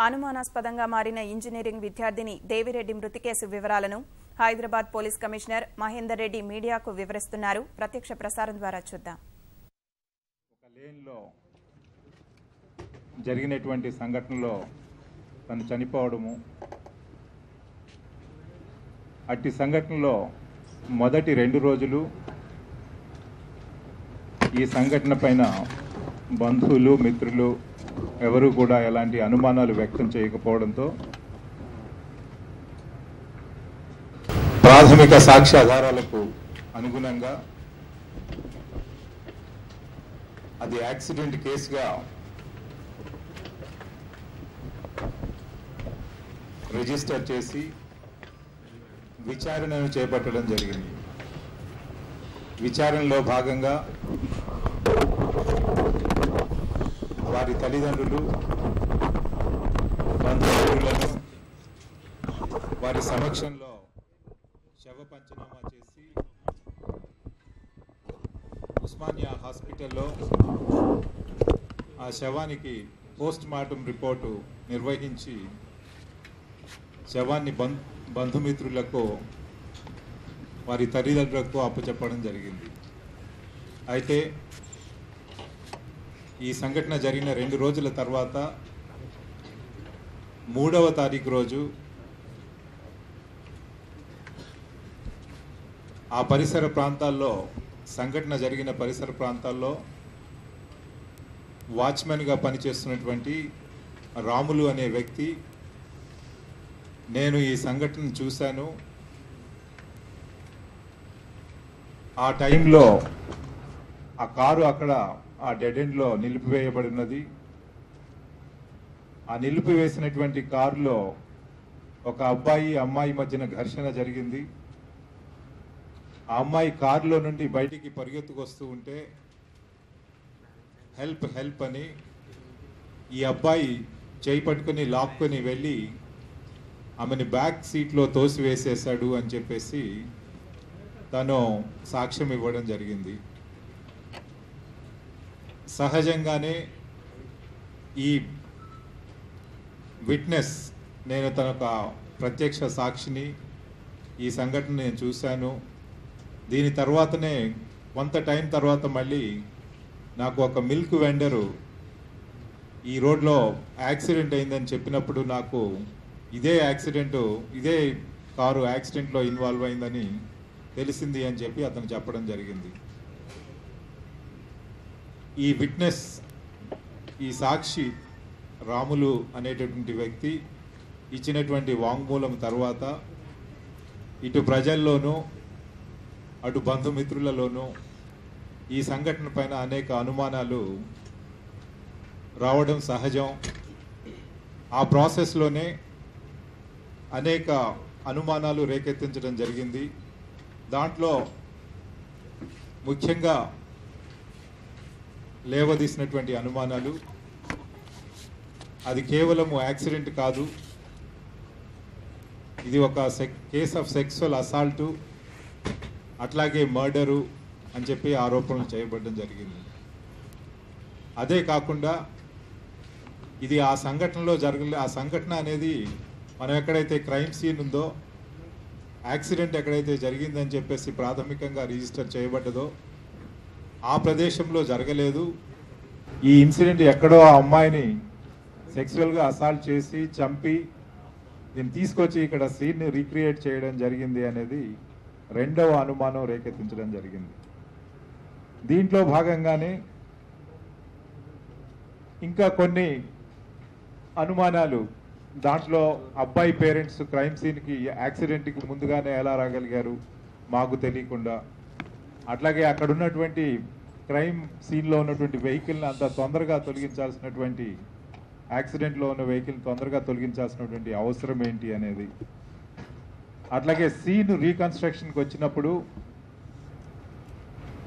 అనుమానాస్పదంగా మారిన ఇంజనీరింగ్ విద్యార్థిని దేవిరెడ్డి మృతి కేసు వివరాలను హైదరాబాద్ పోలీస్ కమిషనర్ మహేందర్ రెడ్డి మీడియాకు వివరిస్తున్నారు. ప్రత్యక్ష ప్రసారం ద్వారా చూద్దాం. ఒక లేన్లో జరిగినటువంటి సంఘటనలో తను చనిపోవడము, అట్టి సంఘటనలో మొదటి 2 రోజులు ఈ సంఘటన పైన బంధువులు, మిత్రులు ఎవరు కూడా ఎలాంటి అనుమానాలు వ్యక్తం చేయకపోవడంతో ప్రాథమిక సాక్ష్య ఆధారాలకు అనుగుణంగా అది యాక్సిడెంట్ కేసుగా రిజిస్టర్ చేసి విచారణను చేపట్టడం జరిగింది. విచారణలో భాగంగా వారి తల్లిదండ్రులు, బంధువులను వారి సమక్షంలో శవ పంచనామా చేసి ఉస్మానియా హాస్పిటల్లో ఆ శవానికి పోస్ట్ మార్టం రిపోర్టు నిర్వహించి శవాన్ని బంధుమిత్రులకు, వారి తల్లిదండ్రులకు అప్పచెప్పడం జరిగింది. అయితే ఈ సంఘటన జరిగిన 2 రోజుల తర్వాత 3వ తారీఖు రోజు ఆ పరిసర ప్రాంతాల్లో, సంఘటన జరిగిన పరిసర ప్రాంతాల్లో వాచ్మెన్గా పనిచేస్తున్నటువంటి రాములు అనే వ్యక్తి, నేను ఈ సంఘటన చూశాను, ఆ టైంలో ఆ కారు అక్కడ ఆ డెడ్ ఎండ్లో నిలిపివేయబడినది. ఆ నిలిపివేసినటువంటి కారులో ఒక అబ్బాయి, అమ్మాయి మధ్యన ఘర్షణ జరిగింది. ఆ అమ్మాయి కారులో నుండి బయటికి పరిగెత్తుకొస్తూ ఉంటే హెల్ప్ హెల్ప్ అని ఈ అబ్బాయి చేయి పట్టుకుని లాక్కొని వెళ్ళి ఆమెని బ్యాక్ సీట్లో తోసివేసేశాడు అని చెప్పేసి తను సాక్ష్యం ఇవ్వడం జరిగింది. సహజంగానే ఈ విట్నెస్, నేను తనొక ప్రత్యక్ష సాక్షిని, ఈ సంఘటన నేను చూశాను, దీని తర్వాతనే కొంత టైం తర్వాత మళ్ళీ నాకు ఒక మిల్క్ వెండరు ఈ రోడ్లో యాక్సిడెంట్ అయిందని చెప్పినప్పుడు నాకు ఇదే కారు యాక్సిడెంట్లో ఇన్వాల్వ్ అయిందని తెలిసింది అని చెప్పి అతను చెప్పడం జరిగింది. ఈ విట్నెస్, ఈ సాక్షి రాములు అనేటటువంటి వ్యక్తి ఇచ్చినటువంటి వాంగ్మూలం తర్వాత ఇటు ప్రజల్లోనూ అటు బంధుమిత్రులలోనూ ఈ సంఘటన పైన అనేక అనుమానాలు రావడం సహజం. ఆ ప్రాసెస్లోనే అనేక అనుమానాలు రేకెత్తించడం జరిగింది. దాంట్లో ముఖ్యంగా లేవదీసినటువంటి అనుమానాలు, అది కేవలము యాక్సిడెంట్ కాదు, ఇది ఒక కేస్ ఆఫ్ సెక్సువల్ అసాల్టు, అట్లాగే మర్డరు అని చెప్పి ఆరోపణలు చేయబడడం జరిగింది. అదే కాకుండా ఇది ఆ సంఘటనలో ఆ సంఘటన అనేది మనం ఎక్కడైతే క్రైమ్ సీన్ ఉందో, యాక్సిడెంట్ ఎక్కడైతే జరిగిందని చెప్పేసి ప్రాథమికంగా రిజిస్టర్ చేయబడ్డదో ఆ ప్రదేశంలో జరగలేదు. ఈ ఇన్సిడెంట్ ఎక్కడో ఆ అమ్మాయిని సెక్సువల్గా అసాల్ట్ చేసి చంపి దీన్ని తీసుకొచ్చి ఇక్కడ సీన్ని రీక్రియేట్ చేయడం జరిగింది అనేది 2వ అనుమానం రేకెత్తించడం జరిగింది. దీంట్లో భాగంగానే ఇంకా కొన్ని అనుమానాలు, దాంట్లో అబ్బాయి పేరెంట్స్ క్రైమ్ సీన్కి, యాక్సిడెంట్కి ముందుగానే ఎలా రాగలిగారు మాకు తెలియకుండా, అట్లాగే అక్కడ ఉన్నటువంటి క్రైమ్ సీన్లో ఉన్నటువంటి వెహికల్ని అంత తొందరగా తొలగించాల్సినటువంటి, యాక్సిడెంట్లో ఉన్న వెహికల్ని తొందరగా తొలగించాల్సినటువంటి అవసరం ఏంటి అనేది, అట్లాగే సీన్ రీకన్స్ట్రక్షన్కి వచ్చినప్పుడు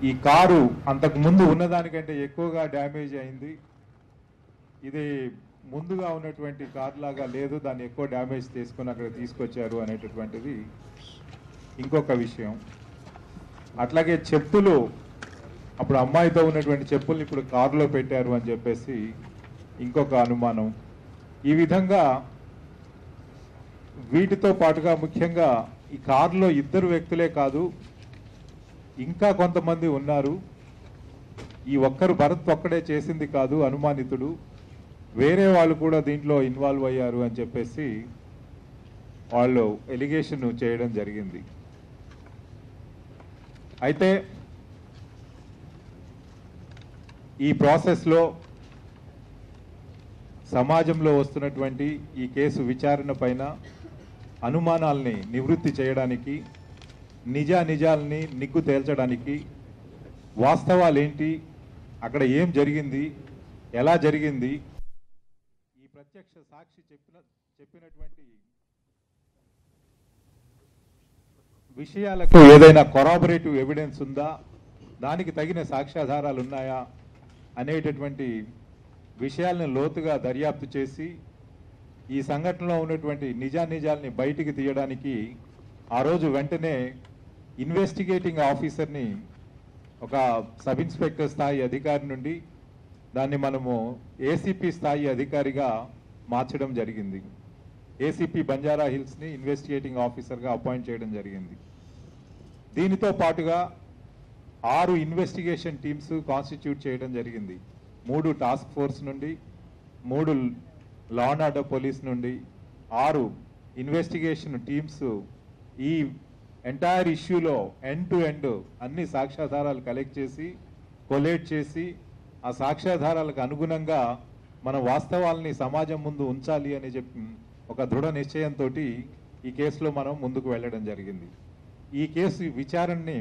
ఈ కారు అంతకు ముందు ఉన్నదానికంటే ఎక్కువగా డ్యామేజ్ అయింది, ఇది ముందుగా ఉన్నటువంటి కార్ లాగా లేదు, దాన్ని ఎక్కువ డ్యామేజ్ తీసుకొని అక్కడ తీసుకొచ్చారు అనేటటువంటిది ఇంకొక విషయం. అట్లాగే చెప్పులు, అప్పుడు అమ్మాయితో ఉన్నటువంటి చెప్పుల్ని ఇప్పుడు కారులో పెట్టారు అని చెప్పేసి ఇంకొక అనుమానం. ఈ విధంగా వీటితో పాటుగా ముఖ్యంగా ఈ కారులో ఇద్దరు వ్యక్తులే కాదు, ఇంకా కొంతమంది ఉన్నారు. ఈ ఒక్కరు భరత్ ఒక్కడే చేసింది కాదు అనుమానితుడు, వేరే వాళ్ళు కూడా దీంట్లో ఇన్వాల్వ్ అయ్యారు అని చెప్పేసి వాళ్ళు ఎలిగేషన్ చేయడం జరిగింది. అయితే ఈ ప్రాసెస్లో సమాజంలో వస్తున్నటువంటి ఈ కేసు విచారణ పైన అనుమానాల్ని నివృత్తి చేయడానికి, నిజాల్ని నిగ్గు తేల్చడానికి, వాస్తవాలేంటి, అక్కడ ఏం జరిగింది, ఎలా జరిగింది, ఈ ప్రత్యక్ష సాక్షి చెప్పినటువంటి విషయాలకు ఏదైనా కొరాబరేటివ్ ఎవిడెన్స్ ఉందా, దానికి తగిన సాక్ష్యాధారాలు ఉన్నాయా అనేటటువంటి విషయాలను లోతుగా దర్యాప్తు చేసి ఈ సంఘటనలో ఉన్నటువంటి నిజాల్ని బయటికి తీయడానికి ఆ రోజు వెంటనే ఇన్వెస్టిగేటింగ్ ఆఫీసర్ని ఒక సబ్ ఇన్స్పెక్టర్ స్థాయి అధికారి నుండి దాన్ని మనము ఏసీపీ స్థాయి అధికారిగా మార్చడం జరిగింది. ఏసీపీ బంజారా హిల్స్ని ఇన్వెస్టిగేటింగ్ ఆఫీసర్గా అపాయింట్ చేయడం జరిగింది. దీనితో పాటుగా 6 ఇన్వెస్టిగేషన్ టీమ్స్ కాన్స్టిట్యూట్ చేయడం జరిగింది. 3 టాస్క్ ఫోర్స్ నుండి, 3 లా అండ్ ఆర్డర్ పోలీస్ నుండి, 6 ఇన్వెస్టిగేషన్ టీమ్స్ ఈ ఎంటైర్ ఇష్యూలో ఎండ్ టు ఎండ్ అన్ని సాక్ష్యాధారాలు కలెక్ట్ చేసి, కొలేట్ చేసి, ఆ సాక్ష్యాధారాలకు అనుగుణంగా మన వాస్తవాల్ని సమాజం ముందు ఉంచాలి అని చెప్పి ఒక దృఢ నిశ్చయంతో ఈ కేసులో మనం ముందుకు వెళ్ళడం జరిగింది. ఈ కేసు విచారణని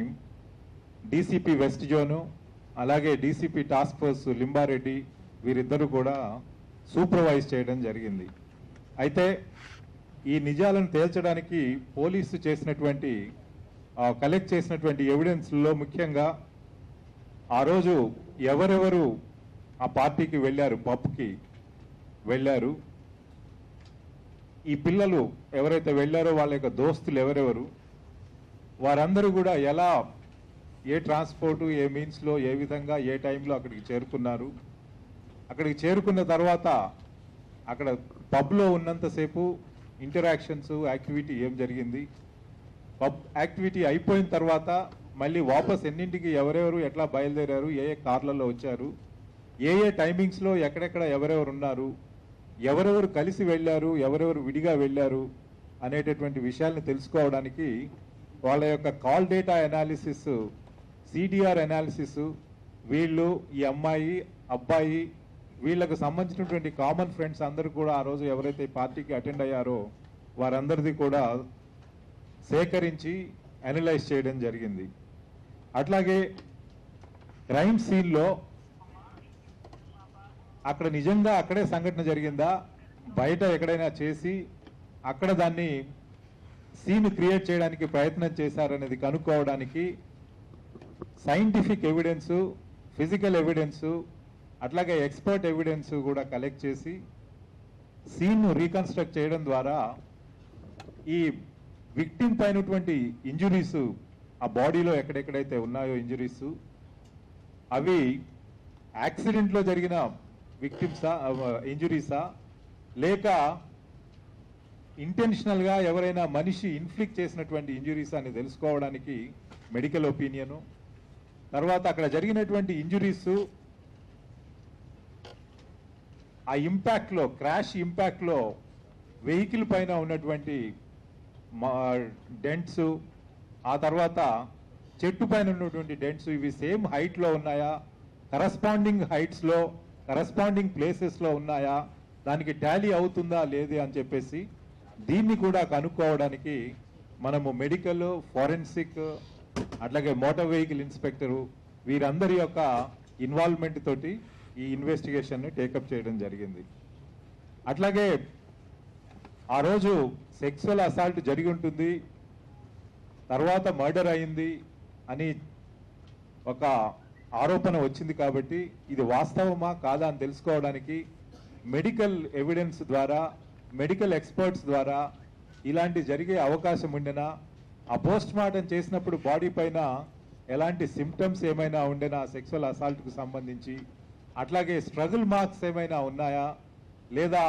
డీసీపీ వెస్ట్ జోను, అలాగే డీసీపీ టాస్క్ ఫోర్స్ లింబారెడ్డి వీరిద్దరూ కూడా సూపర్వైజ్ చేయడం జరిగింది. అయితే ఈ నిజాలను తేల్చడానికి పోలీసు చేసినటువంటి కలెక్ట్ చేసినటువంటి ఎవిడెన్స్లో ముఖ్యంగా ఆ రోజు ఎవరెవరు ఆ పార్టీకి వెళ్ళారు, పబ్కి వెళ్ళారు, ఈ పిల్లలు ఎవరైతే వెళ్ళారో వాళ్ళ యొక్క దోస్తులు ఎవరెవరు, వారందరూ కూడా ఎలా, ఏ ట్రాన్స్పోర్టు, ఏ మీన్స్లో, ఏ విధంగా, ఏ టైంలో అక్కడికి చేరుకున్నారు, అక్కడికి చేరుకున్న తర్వాత అక్కడ పబ్లో ఉన్నంతసేపు ఇంటరాక్షన్స్, యాక్టివిటీ ఏం జరిగింది, పబ్ యాక్టివిటీ అయిపోయిన తర్వాత మళ్ళీ వాపస్ ఎన్నింటికి ఎవరెవరు ఎట్లా బయలుదేరారు, ఏ కార్లలో వచ్చారు, ఏ టైమింగ్స్లో ఎక్కడెక్కడ ఎవరెవరు ఉన్నారు, ఎవరెవరు కలిసి వెళ్ళారు, ఎవరెవరు విడిగా వెళ్ళారు అనేటటువంటి విషయాల్ని తెలుసుకోవడానికి వాళ్ళ యొక్క call data analysis, CDR analysis, వీళ్ళు, ఈ అమ్మాయి, అబ్బాయి, వీళ్ళకు సంబంధించినటువంటి కామన్ ఫ్రెండ్స్ అందరూ కూడా ఆ రోజు ఎవరైతే పార్టీకి అటెండ్ అయ్యారో వారందరిది కూడా సేకరించి అనలైజ్ చేయడం జరిగింది. అట్లాగే క్రైమ్ సీన్లో అక్కడ నిజంగా అక్కడే సంఘటన జరిగిందా, బయట ఎక్కడైనా చేసి అక్కడ దాన్ని సీన్ క్రియేట్ చేయడానికి ప్రయత్నం చేశారనేది కనుక్కోవడానికి సైంటిఫిక్ ఎవిడెన్సు, ఫిజికల్ ఎవిడెన్సు, అట్లాగే ఎక్స్పర్ట్ ఎవిడెన్స్ కూడా కలెక్ట్ చేసి సీన్ను రీకన్స్ట్రక్ట్ చేయడం ద్వారా ఈ విక్టిమ్ పైనటువంటి ఇంజురీస్, ఆ బాడీలో ఎక్కడెక్కడైతే ఉన్నాయో ఇంజురీస్, అవి యాక్సిడెంట్లో జరిగిన విక్టిమ్సా, ఇంజురీసా, లేక ఇంటెన్షనల్గా ఎవరైనా మనిషి ఇన్ఫ్లిక్ట్ చేసినటువంటి ఇంజురీస్ అని తెలుసుకోవడానికి మెడికల్ ఒపీనియను, తర్వాత అక్కడ జరిగినటువంటి ఇంజురీస్ ఆ ఇంపాక్ట్లో, క్రాష్ ఇంపాక్ట్లో వెహికల్ పైన ఉన్నటువంటి డెంట్స్, ఆ తర్వాత చెట్టు పైన ఉన్నటువంటి డెంట్స్, ఇవి సేమ్ హైట్లో ఉన్నాయా, కరస్పాండింగ్ హైట్స్లో, కరస్పాండింగ్ ప్లేసెస్లో ఉన్నాయా, దానికి టాలీ అవుతుందా లేదే అని చెప్పేసి దీన్ని కూడా కనుక్కోవడానికి మనము మెడికల్, ఫోరెన్సిక్, అట్లాగే మోటార్ వెహికల్ ఇన్స్పెక్టరు వీరందరి యొక్క ఇన్వాల్వ్మెంట్ తోటి ఈ ఇన్వెస్టిగేషన్ని టేకప్ చేయడం జరిగింది. అట్లాగే ఆ రోజు సెక్సువల్ అసాల్ట్ జరిగి ఉంటుంది, తర్వాత మర్డర్ అయింది అని ఒక ఆరోపణ వచ్చింది కాబట్టి ఇది వాస్తవమా కాదా అని తెలుసుకోవడానికి మెడికల్ ఎవిడెన్స్ ద్వారా, మెడికల్ ఎక్స్పర్ట్స్ ద్వారా ఇలాంటి జరిగే అవకాశం ఉండేనా, ఆ పోస్ట్ మార్టం చేసినప్పుడు బాడీ పైన ఎలాంటి సిమ్టమ్స్ ఏమైనా ఉండేనా సెక్సువల్ అసాల్ట్కు సంబంధించి, అట్లాగే స్ట్రగుల్ మార్క్స్ ఏమైనా ఉన్నాయా, లేదా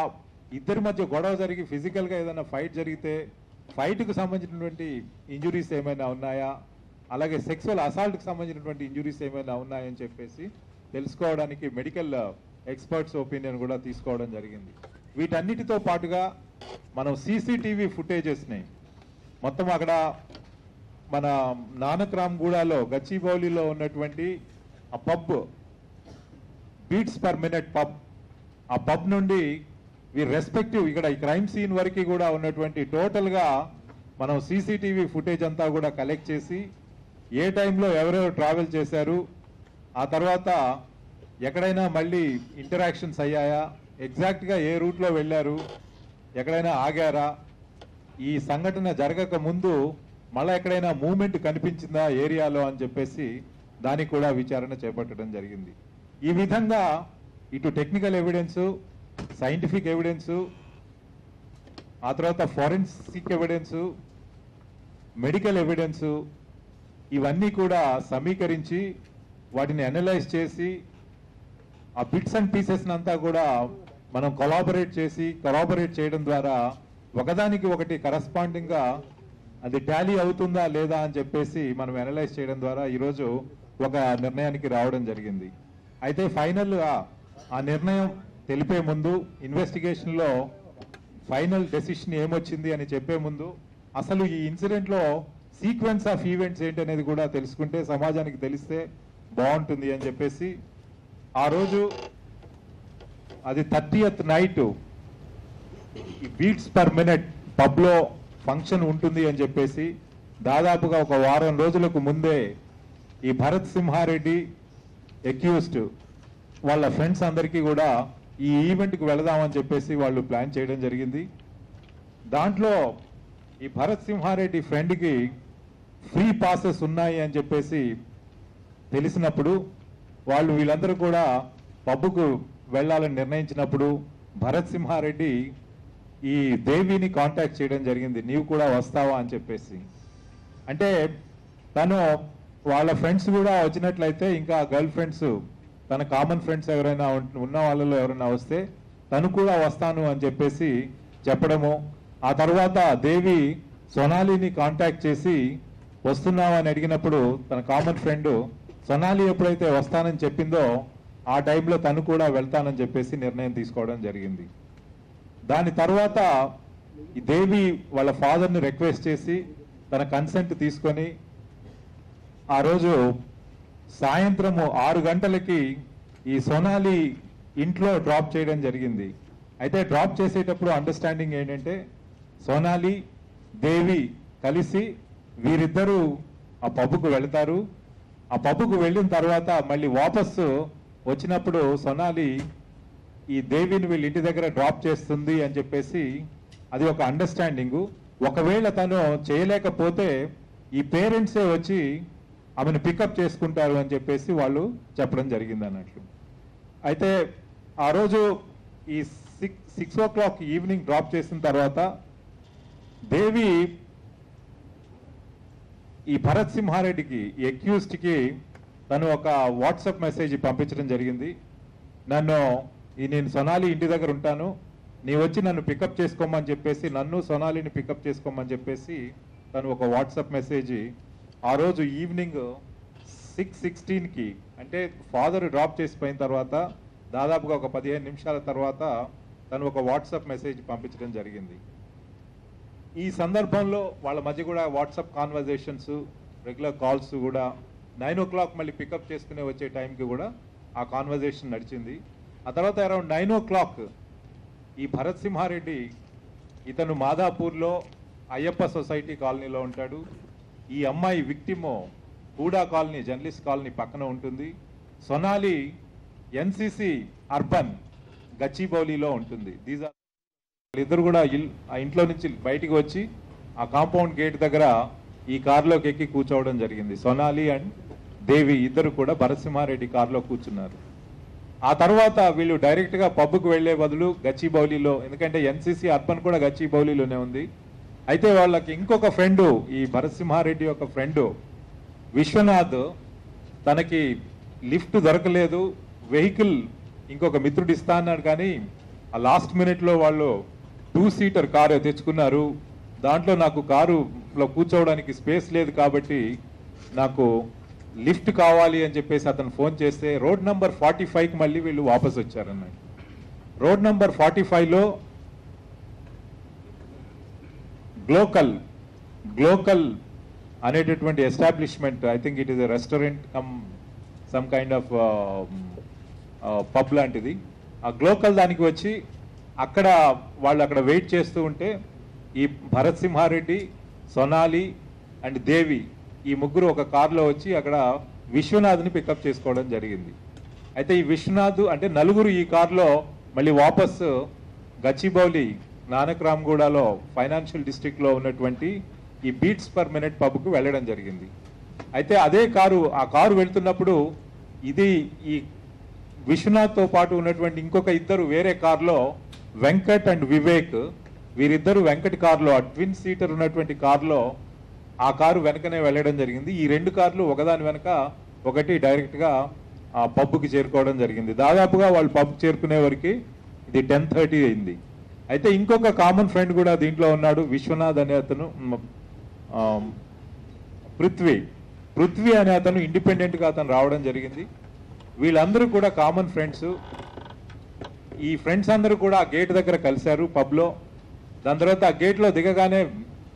ఇద్దరి మధ్య గొడవ జరిగి ఫిజికల్గా ఏదైనా ఫైట్ జరిగితే ఫైట్కు సంబంధించినటువంటి ఇంజురీస్ ఏమైనా ఉన్నాయా, అలాగే సెక్సువల్ అసాల్ట్కి సంబంధించినటువంటి ఇంజురీస్ ఏమైనా ఉన్నాయని చెప్పేసి తెలుసుకోవడానికి మెడికల్ ఎక్స్పర్ట్స్ ఒపీనియన్ కూడా తీసుకోవడం జరిగింది. వీటన్నిటితో పాటుగా మనం సీసీటీవీ ఫుటేజెస్ని మొత్తం అక్కడ మన నానక్రామ్గూడలో గచ్చిబౌలిలో ఉన్నటువంటి ఆ pub beats per minute pub, ఆ పబ్ నుండి రెస్పెక్టివ్ ఇక్కడ ఈ క్రైమ్ సీన్ వరకు కూడా ఉన్నటువంటి టోటల్గా మనం సీసీటీవీ ఫుటేజ్ అంతా కూడా కలెక్ట్ చేసి ఏ టైంలో ఎవరెవరు ట్రావెల్ చేశారు, ఆ తర్వాత ఎక్కడైనా మళ్ళీ ఇంటరాక్షన్స్ అయ్యాయా, ఎగ్జాక్ట్గా ఏ రూట్లో వెళ్ళారు, ఎక్కడైనా ఆగారా, ఈ సంఘటన జరగక ముందు మళ్ళీ ఎక్కడైనా మూవ్మెంట్ కనిపించిందా ఏరియాలో అని చెప్పేసి దానికి కూడా విచారణ చేపట్టడం జరిగింది. ఈ విధంగా ఇటు టెక్నికల్ ఎవిడెన్సు, సైంటిఫిక్ ఎవిడెన్సు, ఆ తర్వాత ఫారెన్సిక్ ఎవిడెన్సు, మెడికల్ ఎవిడెన్సు, ఇవన్నీ కూడా సమీకరించి వాటిని అనలైజ్ చేసి ఆ బిట్స్ అండ్ పీసెస్ అంతా కూడా మనం కొలాబరేట్ చేయడం ద్వారా ఒకదానికి ఒకటి కరస్పాండింగ్గా అది టాలీ అవుతుందా లేదా అని చెప్పేసి మనం అనలైజ్ చేయడం ద్వారా ఈరోజు ఒక నిర్ణయానికి రావడం జరిగింది. అయితే ఫైనల్గా ఆ నిర్ణయం తెలిపే ముందు, ఇన్వెస్టిగేషన్లో ఫైనల్ డెసిషన్ ఏమొచ్చింది అని చెప్పే ముందు అసలు ఈ ఇన్సిడెంట్లో సీక్వెన్స్ ఆఫ్ ఈవెంట్స్ ఏంటనేది కూడా తెలుసుకుంటే సమాజానికి తెలిస్తే బాగుంటుంది అని చెప్పేసి ఆ రోజు అది 30th నైట్ ఈ బీట్స్ పర్ మినిట్ పబ్లో ఫంక్షన్ ఉంటుంది అని చెప్పేసి దాదాపుగా ఒక వారం రోజులకు ముందే ఈ భరత్ సింహారెడ్డి అక్యూజ్డ్ వాళ్ళ ఫ్రెండ్స్ అందరికీ కూడా ఈ ఈవెంట్కి వెళదామని చెప్పేసి వాళ్ళు ప్లాన్ చేయడం జరిగింది. దాంట్లో ఈ భరత్ సింహారెడ్డి ఫ్రెండ్కి ఫ్రీ పాసెస్ ఉన్నాయి అని చెప్పేసి తెలిసినప్పుడు వాళ్ళు వీళ్ళందరూ కూడా పబ్కు వెళ్ళాలని నిర్ణయించినప్పుడు భరత్ సింహారెడ్డి ఈ దేవిని కాంటాక్ట్ చేయడం జరిగింది, నీవు కూడా వస్తావా అని చెప్పేసి. అంటే తను వాళ్ళ ఫ్రెండ్స్ కూడా వచ్చినట్లయితే ఇంకా గర్ల్ ఫ్రెండ్స్, తన కామన్ ఫ్రెండ్స్ ఎవరైనా ఉన్న వాళ్ళలో ఎవరైనా వస్తే తను కూడా వస్తాను అని చెప్పేసి చెప్పడము. ఆ తర్వాత దేవి సొనాలిని కాంటాక్ట్ చేసి వస్తున్నావా అని అడిగినప్పుడు తన కామన్ ఫ్రెండ్ సొనాలి ఎప్పుడైతే వస్తానని చెప్పిందో ఆ టైంలో తను కూడా వెళ్తానని చెప్పేసి నిర్ణయం తీసుకోవడం జరిగింది. దాని తర్వాత ఈ దేవి వాళ్ళ ఫాదర్ని రిక్వెస్ట్ చేసి తన కన్సెంట్ తీసుకొని ఆ రోజు సాయంత్రము 6 గంటలకి ఈ సొనాలి ఇంట్లో డ్రాప్ చేయడం జరిగింది. అయితే డ్రాప్ చేసేటప్పుడు అండర్స్టాండింగ్ ఏంటంటే సొనాలి దేవి కలిసి వీరిద్దరూ ఆ పబ్కు వెళతారు. ఆ పబ్కు వెళ్ళిన తర్వాత మళ్ళీ వాపస్సు వచ్చినప్పుడు సొనాలి ఈ దేవిని వీళ్ళ ఇంటి దగ్గర డ్రాప్ చేస్తుంది అని చెప్పేసి అది ఒక అండర్స్టాండింగు. ఒకవేళ తను చేయలేకపోతే ఈ పేరెంట్సే వచ్చి ఆమెను పికప్ చేసుకుంటారు అని చెప్పేసి వాళ్ళు చెప్పడం జరిగింది అన్నట్లు. అయితే ఆ రోజు ఈ 6 o'clock ఈవినింగ్ డ్రాప్ చేసిన తర్వాత దేవి ఈ భరత్ సింహారెడ్డికి ఈ అక్యూజ్డ్కి తను ఒక వాట్సాప్ మెసేజ్ పంపించడం జరిగింది. నేను సొనాలి ఇంటి దగ్గర ఉంటాను, నీ వచ్చి నన్ను పికప్ చేసుకోమని చెప్పేసి, నన్ను సొనాలిని పికప్ చేసుకోమని చెప్పేసి తను ఒక వాట్సాప్ మెసేజ్ ఆ రోజు ఈవినింగ్ 6:16కి అంటే ఫాదర్ డ్రాప్ చేసిపోయిన తర్వాత దాదాపుగా ఒక 15 నిమిషాల తర్వాత తను ఒక వాట్సాప్ మెసేజ్ పంపించడం జరిగింది. ఈ సందర్భంలో వాళ్ళ మధ్య కూడా వాట్సాప్ కాన్వర్జేషన్స్, రెగ్యులర్ కాల్స్ కూడా 9 o'clock మళ్ళీ పికప్ చేసుకునే వచ్చే టైంకి కూడా ఆ కాన్వర్జేషన్ నడిచింది. ఆ తర్వాత అరౌండ్ 9 o'clock ఈ భరత్ సింహారెడ్డి ఇతను మాదాపూర్లో అయ్యప్ప సొసైటీ కాలనీలో ఉంటాడు. ఈ అమ్మాయి victim Hooda colony, journalist colony పక్కన ఉంటుంది. సొనాలి ఎన్సిసి అర్బన్ గచ్చిబౌలిలో ఉంటుంది. ఇద్దరు కూడా ఆ ఇంట్లో నుంచి బయటికి వచ్చి ఆ కాంపౌండ్ గేట్ దగ్గర ఈ కారులోకి ఎక్కి కూర్చోవడం జరిగింది. సొనాలి అండ్ దేవి ఇద్దరు కూడా భరత్ సింహారెడ్డి కారులో కూర్చున్నారు. ఆ తర్వాత వీళ్ళు డైరెక్ట్గా పబ్కు వెళ్లే బదులు గచ్చిబౌలిలో, ఎందుకంటే ఎన్సిసి అర్బన్ కూడా గచ్చిబౌలిలోనే ఉంది. అయితే వాళ్ళకి ఇంకొక ఫ్రెండు, ఈ భరత్ సింహారెడ్డి యొక్క ఫ్రెండు విశ్వనాథ్, తనకి లిఫ్ట్ దొరకలేదు, వెహికల్ ఇంకొక మిత్రుడు ఇస్తా అన్నాడు కానీ ఆ లాస్ట్ మినిట్లో వాళ్ళు 2-సీటర్ కారు తెచ్చుకున్నారు. దాంట్లో నాకు కారులో కూర్చోవడానికి స్పేస్ లేదు కాబట్టి నాకు లిఫ్ట్ కావాలి అని చెప్పేసి అతను ఫోన్ చేస్తే రోడ్ నంబర్ 45కి మళ్ళీ వీళ్ళు వాపస్ వచ్చారన్నాడు. రోడ్ నంబర్ 45లో గ్లోకల్ అనేటటువంటి establishment, I think it is a restaurant come some kind of pub లాంటిది. ఆ గ్లోకల్ దానికి వచ్చి అక్కడ వాళ్ళు అక్కడ వెయిట్ చేస్తూ ఉంటే ఈ భరత్ సింహారెడ్డి, సొనాలి అండ్ దేవి ఈ ముగ్గురు ఒక కారులో వచ్చి అక్కడ విశ్వనాథ్ని పికప్ చేసుకోవడం జరిగింది. అయితే ఈ విశ్వనాథ్ అంటే నలుగురు ఈ కారులో మళ్ళీ వాపస్ గచ్చిబౌలి నానక్రామ్గూడలో ఫైనాన్షియల్ డిస్ట్రిక్ట్లో ఉన్నటువంటి ఈ బీట్స్ పర్ మినిట్ పబ్కు వెళ్ళడం జరిగింది. అయితే అదే ఆ కారు వెళ్తున్నప్పుడు ఇది ఈ విశ్వనాథ్తో పాటు ఉన్నటువంటి ఇంకొక ఇద్దరు వేరే కారులో వెంకట్ అండ్ వివేక్, వీరిద్దరు వెంకట్ కారులో ఆ ట్విన్ సీటర్ ఉన్నటువంటి కారులో ఆ కారు వెనకనే వెళ్ళడం జరిగింది. ఈ రెండు కార్లు ఒకదాని వెనక ఒకటి డైరెక్ట్గా ఆ పబ్కి చేరుకోవడం జరిగింది. దాదాపుగా వాళ్ళు పబ్ చేరుకునే వరకు ఇది 10:30 అయింది. అయితే ఇంకొక కామన్ ఫ్రెండ్ కూడా దీంట్లో ఉన్నాడు, విశ్వనాథ్ అనే అతను, పృథ్వీ అనే అతను ఇండిపెండెంట్గా అతను రావడం జరిగింది. వీళ్ళందరూ కూడా కామన్ ఫ్రెండ్స్. ఈ ఫ్రెండ్స్ అందరూ కూడా ఆ గేట్ దగ్గర కలిశారు పబ్లో. దాని తర్వాత ఆ గేట్లో దిగగానే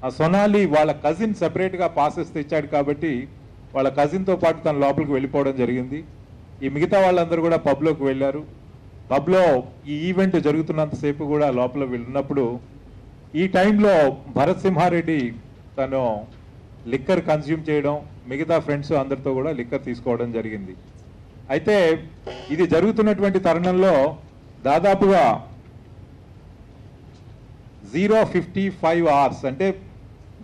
ఆ సొనాలి వాళ్ళ కజిన్ సెపరేట్గా పాసెస్ తెచ్చాడు కాబట్టి వాళ్ళ కజిన్తో పాటు తన లోపలికి వెళ్ళిపోవడం జరిగింది. ఈ మిగతా వాళ్ళందరూ కూడా పబ్లోకి వెళ్ళారు. పబ్లో ఈ ఈవెంట్ జరుగుతున్నంతసేపు కూడా లోపల వెళ్ళినప్పుడు ఈ టైంలో భరత్ సింహారెడ్డి తను లిక్కర్ కన్జ్యూమ్ చేయడం, మిగతా ఫ్రెండ్స్ అందరితో కూడా లిక్కర్ తీసుకోవడం జరిగింది. అయితే ఇది జరుగుతున్నటువంటి తరుణంలో దాదాపుగా 0:55 hours అంటే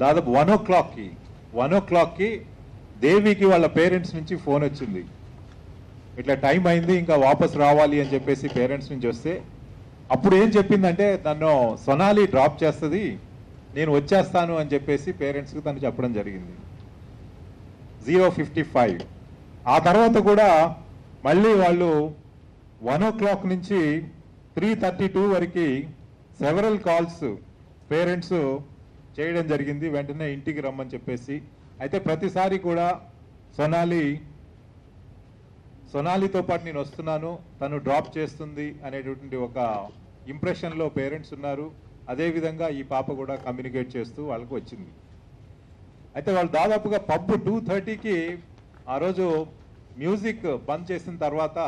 దాదాపు 1 o'clockకి దేవికి వాళ్ళ పేరెంట్స్ నుంచి ఫోన్ వచ్చింది. ఇట్లా టైం అయింది, ఇంకా వాపస్ రావాలి అని చెప్పేసి పేరెంట్స్ నుంచి వస్తే అప్పుడు ఏం చెప్పిందంటే నన్ను సొనాలి డ్రాప్ చేస్తుంది, నేను వచ్చేస్తాను అని చెప్పేసి పేరెంట్స్కి తను చెప్పడం జరిగింది. 0:55. ఆ తర్వాత కూడా మళ్ళీ వాళ్ళు 1 o'clock నుంచి 3:32 వరకు సెవరల్ కాల్స్ పేరెంట్స్ చేయడం జరిగింది, వెంటనే ఇంటికి రమ్మని చెప్పేసి. అయితే ప్రతిసారి కూడా సొనాలితో పాటు నేను వస్తున్నాను, తను డ్రాప్ చేస్తుంది అనేటువంటి ఒక ఇంప్రెషన్లో పేరెంట్స్ ఉన్నారు. అదేవిధంగా ఈ పాప కూడా కమ్యూనికేట్ చేస్తూ వాళ్ళకు వచ్చింది. అయితే వాళ్ళు దాదాపుగా పబ్ 2:30కి ఆ రోజు మ్యూజిక్ బంద్ చేసిన తర్వాత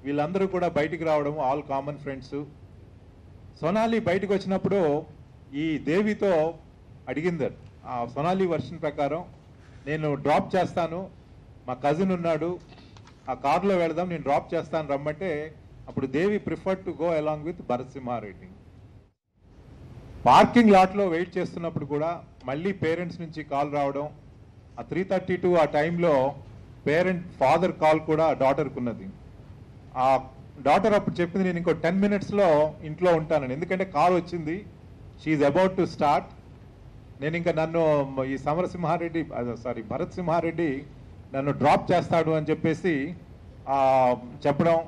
వీళ్ళందరూ కూడా బయటికి రావడం, ఆల్ కామన్ ఫ్రెండ్స్. సొనాలి బయటకు వచ్చినప్పుడు ఈ దేవితో అడిగింది, ఆ సొనాలి వర్షన్ ప్రకారం నేను డ్రాప్ చేస్తాను, మా కజిన్ ఉన్నాడు, ఆ కారులో వెళదాం, నేను డ్రాప్ చేస్తాను రమ్మంటే అప్పుడు Devi prefer to go along with Bharat Simhareddy. Parking లాట్లో వెయిట్ చేస్తున్నప్పుడు కూడా మళ్ళీ పేరెంట్స్ నుంచి కాల్ రావడం. ఆ 3:32 ఆ టైంలో ఫాదర్ కాల్ కూడా డాటర్కు ఉన్నది. ఆ డాటర్ అప్పుడు చెప్పింది నేను ఇంకో 10 minutesలో ఇంట్లో ఉంటానని, ఎందుకంటే కాల్ వచ్చింది, షీఈ్ అబౌట్ టు స్టార్ట్, నేను ఇంకా నన్ను ఈ భరత్ సింహారెడ్డి నన్ను డ్రాప్ చేస్తాడు అని చెప్పేసి చెప్పడం,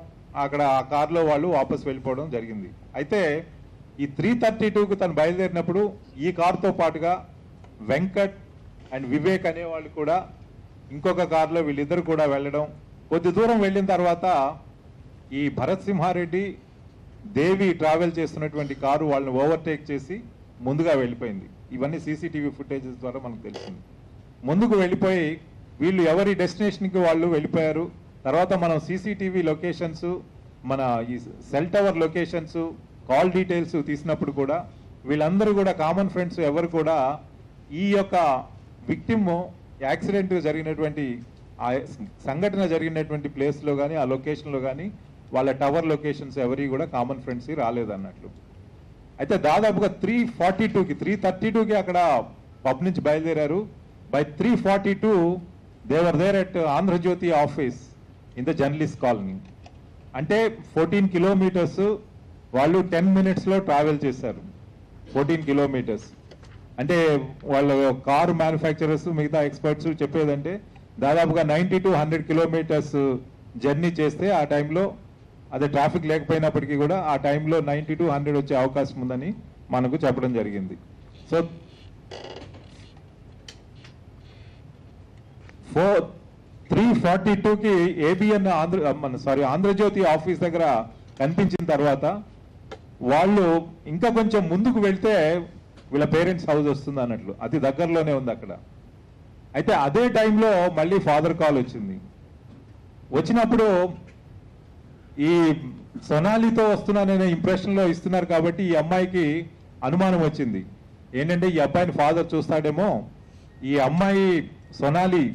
అక్కడ ఆ కార్లో వాళ్ళు వాపస్ వెళ్ళిపోవడం జరిగింది. అయితే ఈ 3:32కు తను బయలుదేరినప్పుడు ఈ కారుతో పాటుగా వెంకట్ అండ్ వివేక్ అనేవాళ్ళు కూడా ఇంకొక కారులో వీళ్ళిద్దరు కూడా వెళ్ళడం. కొద్ది దూరం వెళ్ళిన తర్వాత ఈ భరత్ సింహారెడ్డి దేవి ట్రావెల్ చేస్తున్నటువంటి కారు వాళ్ళని ఓవర్టేక్ చేసి ముందుగా వెళ్ళిపోయింది. ఇవన్నీ సీసీటీవీ ఫుటేజెస్ ద్వారా మనకు తెలిసింది. ముందుకు వెళ్ళిపోయి వీళ్ళు ఎవరి డెస్టినేషన్కి వాళ్ళు వెళ్ళిపోయారు. తర్వాత మనం సీసీటీవీ లొకేషన్స్, మన ఈ cell tower locations, call details తీసినప్పుడు కూడా వీళ్ళందరూ కూడా కామన్ ఫ్రెండ్స్ ఎవరు కూడా ఈ యొక్క విక్టిమ్ యాక్సిడెంట్ జరిగినటువంటి ఆ సంఘటన జరిగినటువంటి ప్లేస్లో కానీ ఆ లొకేషన్లో కానీ వాళ్ళ టవర్ లొకేషన్స్ ఎవరి కూడా కామన్ ఫ్రెండ్స్ రాలేదన్నట్లు. అయితే దాదాపుగా 3:32కి అక్కడ పబ్ నుంచి బయలుదేరారు. By 3:42 they were there at Andhrajyothi office in the journalist colony. అంటే 14 kilometers వాళ్ళు 10 minutesలో ట్రావెల్ చేశారు. 14 kilometers అంటే వాళ్ళ కారు మ్యానుఫ్యాక్చరర్స్ మిగతా ఎక్స్పర్ట్స్ చెప్పేదంటే దాదాపుగా 90 to 100 kilometers జర్నీ చేస్తే ఆ టైంలో అదే ట్రాఫిక్ లేకపోయినప్పటికీ కూడా ఆ టైంలో 90 to 100 వచ్చే అవకాశం ఉందని మనకు చెప్పడం జరిగింది. సో 342కి ఏబిఎన్ ఆంధ్రజ్యోతి ఆఫీస్ దగ్గర కనిపించిన తర్వాత వాళ్ళు ఇంకా కొంచెం ముందుకు వెళ్తే వీళ్ళ పేరెంట్స్ హౌస్ వస్తుంది అన్నట్లు, అతి దగ్గరలోనే ఉంది అక్కడ. అయితే అదే టైంలో మళ్ళీ ఫాదర్ కాల్ వచ్చింది. వచ్చినప్పుడు ఈ సొనాలితో వస్తున్నాననే ఇంప్రెషన్లో ఇస్తున్నారు కాబట్టి ఈ అమ్మాయికి అనుమానం వచ్చింది. ఏంటంటే ఈ అబ్బాయిని ఫాదర్ చూస్తాడేమో, ఈ అమ్మాయి సొనాలి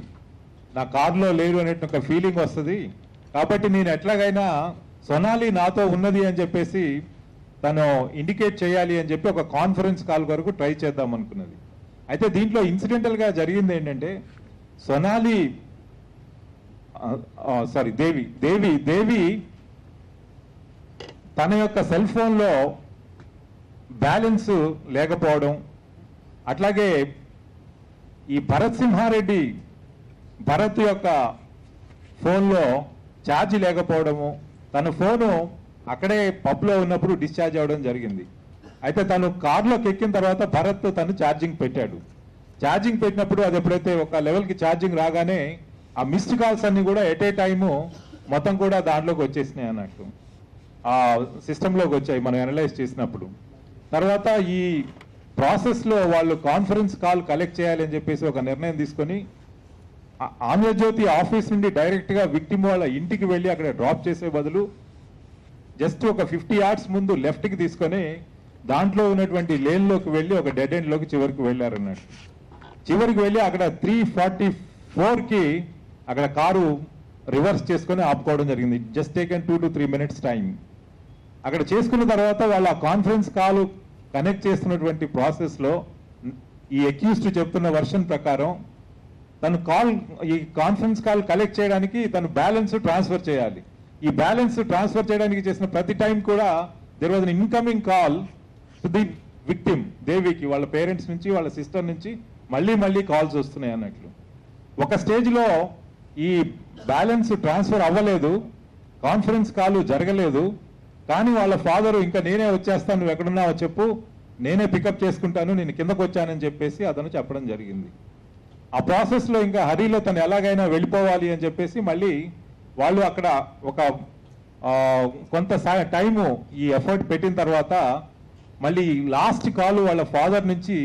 నా కారులో లేరు అనే ఒక ఫీలింగ్ వస్తుంది, కాబట్టి నేను ఎట్లాగైనా సొనాలి నాతో ఉన్నది అని చెప్పేసి తను ఇండికేట్ చేయాలి అని చెప్పి ఒక కాన్ఫరెన్స్ కాల్ వరకు ట్రై చేద్దాం అనుకున్నది. అయితే దీంట్లో ఇన్సిడెంటల్గా జరిగింది ఏంటంటే సొనాలి దేవి తన యొక్క సెల్ ఫోన్లో బ్యాలెన్స్ లేకపోవడం, అట్లాగే ఈ భరత్ సింహారెడ్డి భరత్ యొక్క ఫోన్లో ఛార్జ్ లేకపోవడము, తన ఫోను అక్కడే పబ్లో ఉన్నప్పుడు డిశ్చార్జ్ అవ్వడం జరిగింది. అయితే తను కారులోకి ఎక్కిన తర్వాత భరత్ తను ఛార్జింగ్ పెట్టాడు. ఛార్జింగ్ పెట్టినప్పుడు అది ఎప్పుడైతే ఒక లెవెల్కి ఛార్జింగ్ రాగానే ఆ మిస్డ్ కాల్స్ అన్ని కూడా ఎట్ ఏ టైము మొత్తం కూడా దాంట్లోకి వచ్చేసినాయి అన్నట్టు, ఆ సిస్టంలోకి వచ్చాయి మనం అనలైజ్ చేసినప్పుడు. తర్వాత ఈ ప్రాసెస్లో వాళ్ళు కాన్ఫరెన్స్ కాల్ కలెక్ట్ చేయాలని చెప్పేసి ఒక నిర్ణయం తీసుకొని ఆంధ్రజ్యోతి ఆఫీస్ నుండి డైరెక్ట్గా విక్టిమ్ వాళ్ళ ఇంటికి వెళ్ళి అక్కడ డ్రాప్ చేసే బదులు జస్ట్ ఒక 50 yards ముందు లెఫ్ట్కి తీసుకొని దాంట్లో ఉన్నటువంటి లేన్లోకి వెళ్ళి ఒక డెడ్ ఎండ్లోకి చివరికి వెళ్ళారన్నట్టు. చివరికి వెళ్ళి అక్కడ 344కి అక్కడ కారు రివర్స్ చేసుకొని ఆపుకోవడం జరిగింది. Just taken 2 to 3 minutes time. అక్కడ చేసుకున్న తర్వాత వాళ్ళ కాన్ఫరెన్స్ కాల్ కనెక్ట్ చేస్తున్నటువంటి ప్రాసెస్లో ఈ అక్యూజ్డ్ చెప్తున్న వర్షన్ ప్రకారం తను ఈ కాన్ఫరెన్స్ కాల్ కలెక్ట్ చేయడానికి తను బ్యాలెన్స్ ట్రాన్స్ఫర్ చేయాలి. ఈ బ్యాలెన్స్ ట్రాన్స్ఫర్ చేయడానికి చేసిన ప్రతి టైం కూడా there was an incoming call to the victim దేవికి, వాళ్ళ పేరెంట్స్ నుంచి వాళ్ళ సిస్టర్ నుంచి మళ్ళీ కాల్స్ వస్తున్నాయి అన్నట్లు. ఒక స్టేజ్లో ఈ బ్యాలెన్స్ ట్రాన్స్ఫర్ అవ్వలేదు, కాన్ఫరెన్స్ కాల్ జరగలేదు, కానీ వాళ్ళ ఫాదరు ఇంకా నేనే వచ్చేస్తాను, నువ్వు ఎక్కడున్నావో చెప్పు, నేనే పికప్ చేసుకుంటాను, నేను కిందకు వచ్చానని చెప్పేసి అతను చెప్పడం జరిగింది. ఆ ప్రాసెస్లో ఇంకా హరీలో తను ఎలాగైనా వెళ్ళిపోవాలి అని చెప్పేసి మళ్ళీ వాళ్ళు అక్కడ ఒక కొంత టైము ఈ ఎఫర్ట్ పెట్టిన తర్వాత మళ్ళీ లాస్ట్ కాల్ వాళ్ళ ఫాదర్ నుంచి